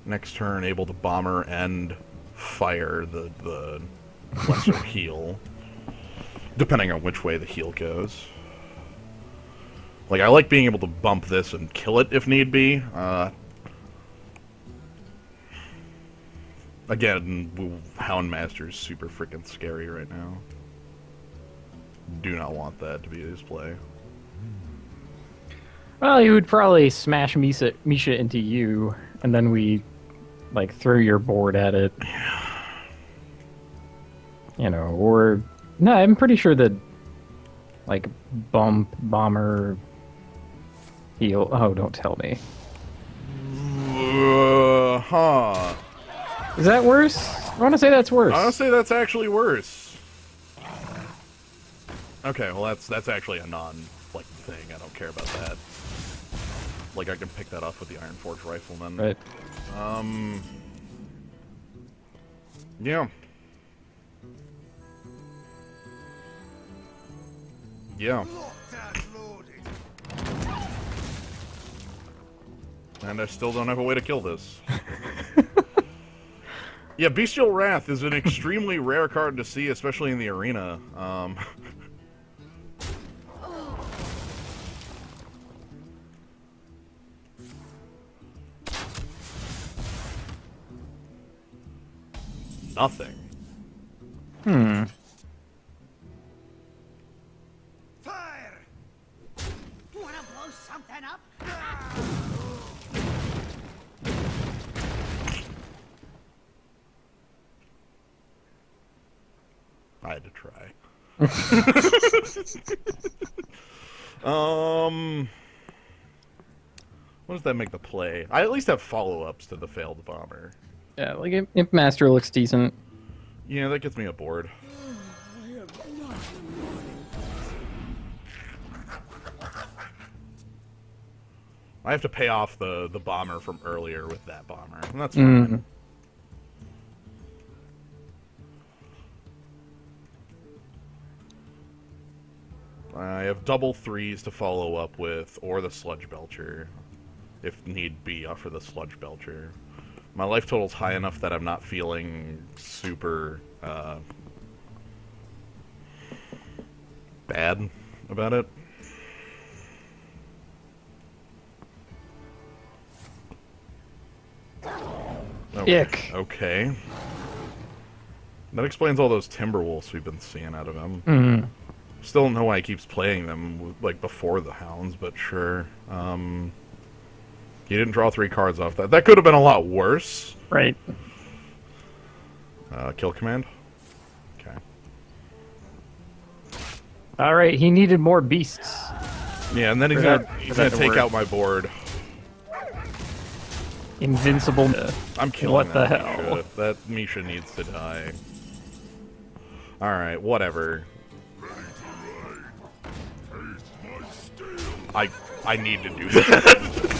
[SPEAKER 1] Next turn, able to bomber and fire the lesser heal. Depending on which way the heal goes. Like, I like being able to bump this and kill it if need be. Again, Houndmaster is super freaking scary right now. Do not want that to be his play.
[SPEAKER 2] Well, you would probably smash Misha into you, and then we, like, throw your board at it. You know, or... No, I'm pretty sure that, like, bump, bomber, heal... Oh, don't tell me.
[SPEAKER 1] Huh.
[SPEAKER 2] Is that worse? I want to say that's worse.
[SPEAKER 1] Honestly, that's actually worse. Okay, well that's actually a like thing. I don't care about that. Like I can pick that up with the Iron Forge Rifleman.
[SPEAKER 2] Right.
[SPEAKER 1] Yeah. Yeah.
[SPEAKER 5] Locked and loaded.
[SPEAKER 1] And I still don't have a way to kill this. Yeah, Bestial Wrath is an extremely rare card to see, especially in the arena. Nothing.
[SPEAKER 3] Fire!
[SPEAKER 6] Wanna blow something up?
[SPEAKER 1] I had to try. What does that make the play? I at least have follow-ups to the failed bomber.
[SPEAKER 2] Yeah, like Imp Master looks decent.
[SPEAKER 1] Yeah, that gets me aboard. I have to pay off the bomber from earlier with that bomber, and that's fine. I have double threes to follow up with, or the Sludge Belcher, if need be, for the Sludge Belcher. My life total's high enough that I'm not feeling super bad about it. Okay.
[SPEAKER 2] Ick.
[SPEAKER 1] Okay. That explains all those Timberwolves we've been seeing out of him. Still don't know why he keeps playing them, like, before the Hounds, but sure. He didn't draw 3 cards off that. That could have been a lot worse.
[SPEAKER 2] Right.
[SPEAKER 1] Kill command? Okay.
[SPEAKER 2] Alright, he needed more beasts.
[SPEAKER 1] Yeah, and then he's
[SPEAKER 2] For
[SPEAKER 1] gonna,
[SPEAKER 2] that-
[SPEAKER 1] he's
[SPEAKER 2] for
[SPEAKER 1] gonna
[SPEAKER 2] that to
[SPEAKER 1] take
[SPEAKER 2] work.
[SPEAKER 1] out my board.
[SPEAKER 2] Invincible.
[SPEAKER 1] I'm killing
[SPEAKER 2] What the
[SPEAKER 1] that
[SPEAKER 2] hell?
[SPEAKER 1] Misha. That Misha needs to die. Alright, whatever. I need to do that.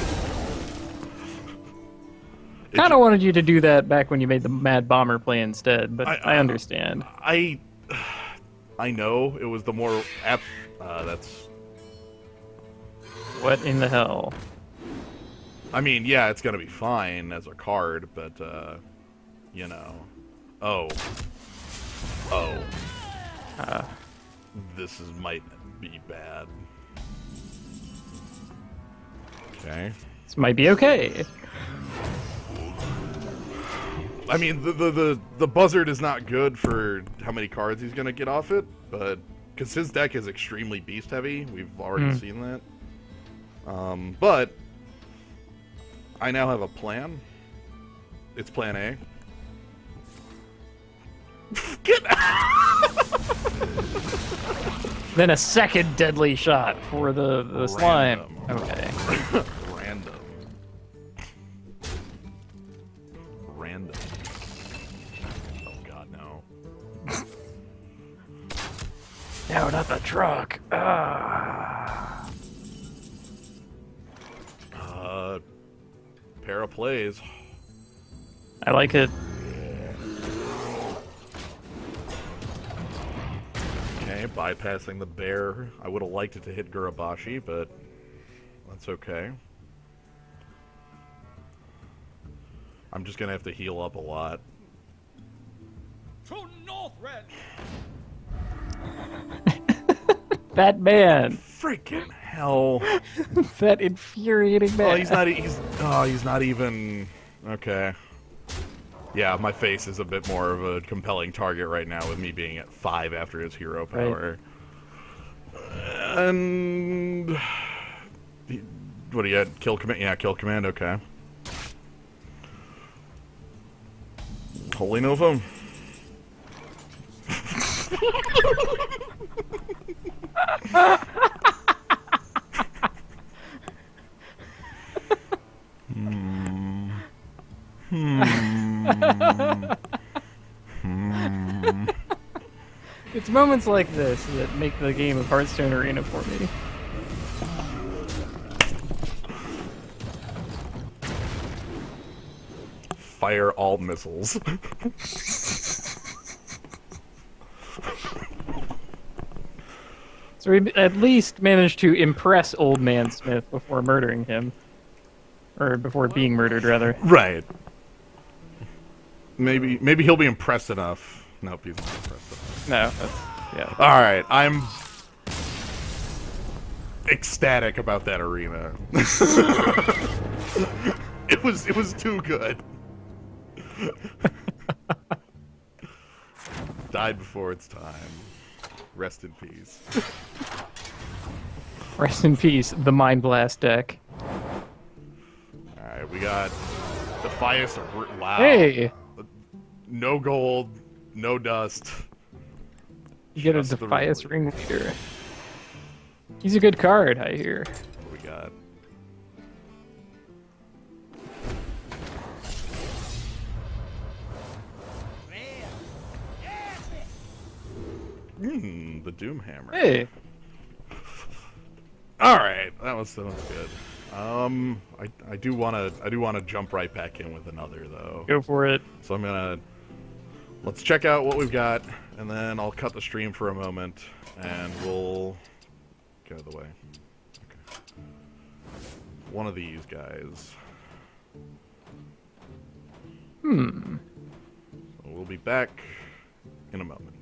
[SPEAKER 2] Kind of wanted you to do that back when you made the Mad Bomber play instead, but I understand.
[SPEAKER 1] I know it was the more that's.
[SPEAKER 2] What in the hell?
[SPEAKER 1] I mean, yeah, it's gonna be fine as a card, but you know, oh, this might be bad. Okay.
[SPEAKER 2] This might be okay.
[SPEAKER 1] I mean, the buzzard is not good for how many cards he's gonna get off it, but because his deck is extremely beast heavy, we've already seen that. But I now have a plan. It's plan A. Get
[SPEAKER 2] Then a second deadly shot for the slime. Okay.
[SPEAKER 1] Random. Random. Oh god, no.
[SPEAKER 2] No, not the truck. Ah.
[SPEAKER 1] Pair of plays.
[SPEAKER 2] I like it.
[SPEAKER 1] Okay, bypassing the bear. I would have liked it to hit Gurabashi, but that's okay. I'm just gonna have to heal up a lot.
[SPEAKER 3] To North Red!
[SPEAKER 2] That man.
[SPEAKER 1] Freaking hell!
[SPEAKER 2] That infuriating man.
[SPEAKER 1] Oh, he's not even. Okay. Yeah, my face is a bit more of a compelling target right now with me being at 5 after his hero power. And what do you got? Kill command? Yeah, kill command. Okay. Holy Nova.
[SPEAKER 2] It's moments like this that make the game of Hearthstone Arena for me.
[SPEAKER 1] Fire all missiles.
[SPEAKER 2] So we at least managed to impress Old Man Smith before murdering him. or before being murdered, rather.
[SPEAKER 1] Right. Maybe he'll be impressed enough. Nope, he's not impressed enough.
[SPEAKER 2] No, that's, yeah.
[SPEAKER 1] All right, I'm ecstatic about that arena. It was too good. Died before its time. Rest in peace.
[SPEAKER 2] Rest in peace, the Mind Blast deck.
[SPEAKER 1] All right, we got Defias. Wow.
[SPEAKER 2] Hey,
[SPEAKER 1] No gold, no dust.
[SPEAKER 2] you get a
[SPEAKER 1] Just the
[SPEAKER 2] Defias
[SPEAKER 1] ring.
[SPEAKER 2] ringleader. He's a good card, I hear.
[SPEAKER 1] What we got? The Doomhammer.
[SPEAKER 2] Hey,
[SPEAKER 1] All right, that was good. I do wanna jump right back in with another though.
[SPEAKER 2] go for it.
[SPEAKER 1] So let's check out what we've got, and then I'll cut the stream for a moment, and we'll get out of the way. Okay. One of these guys. So we'll be back in a moment.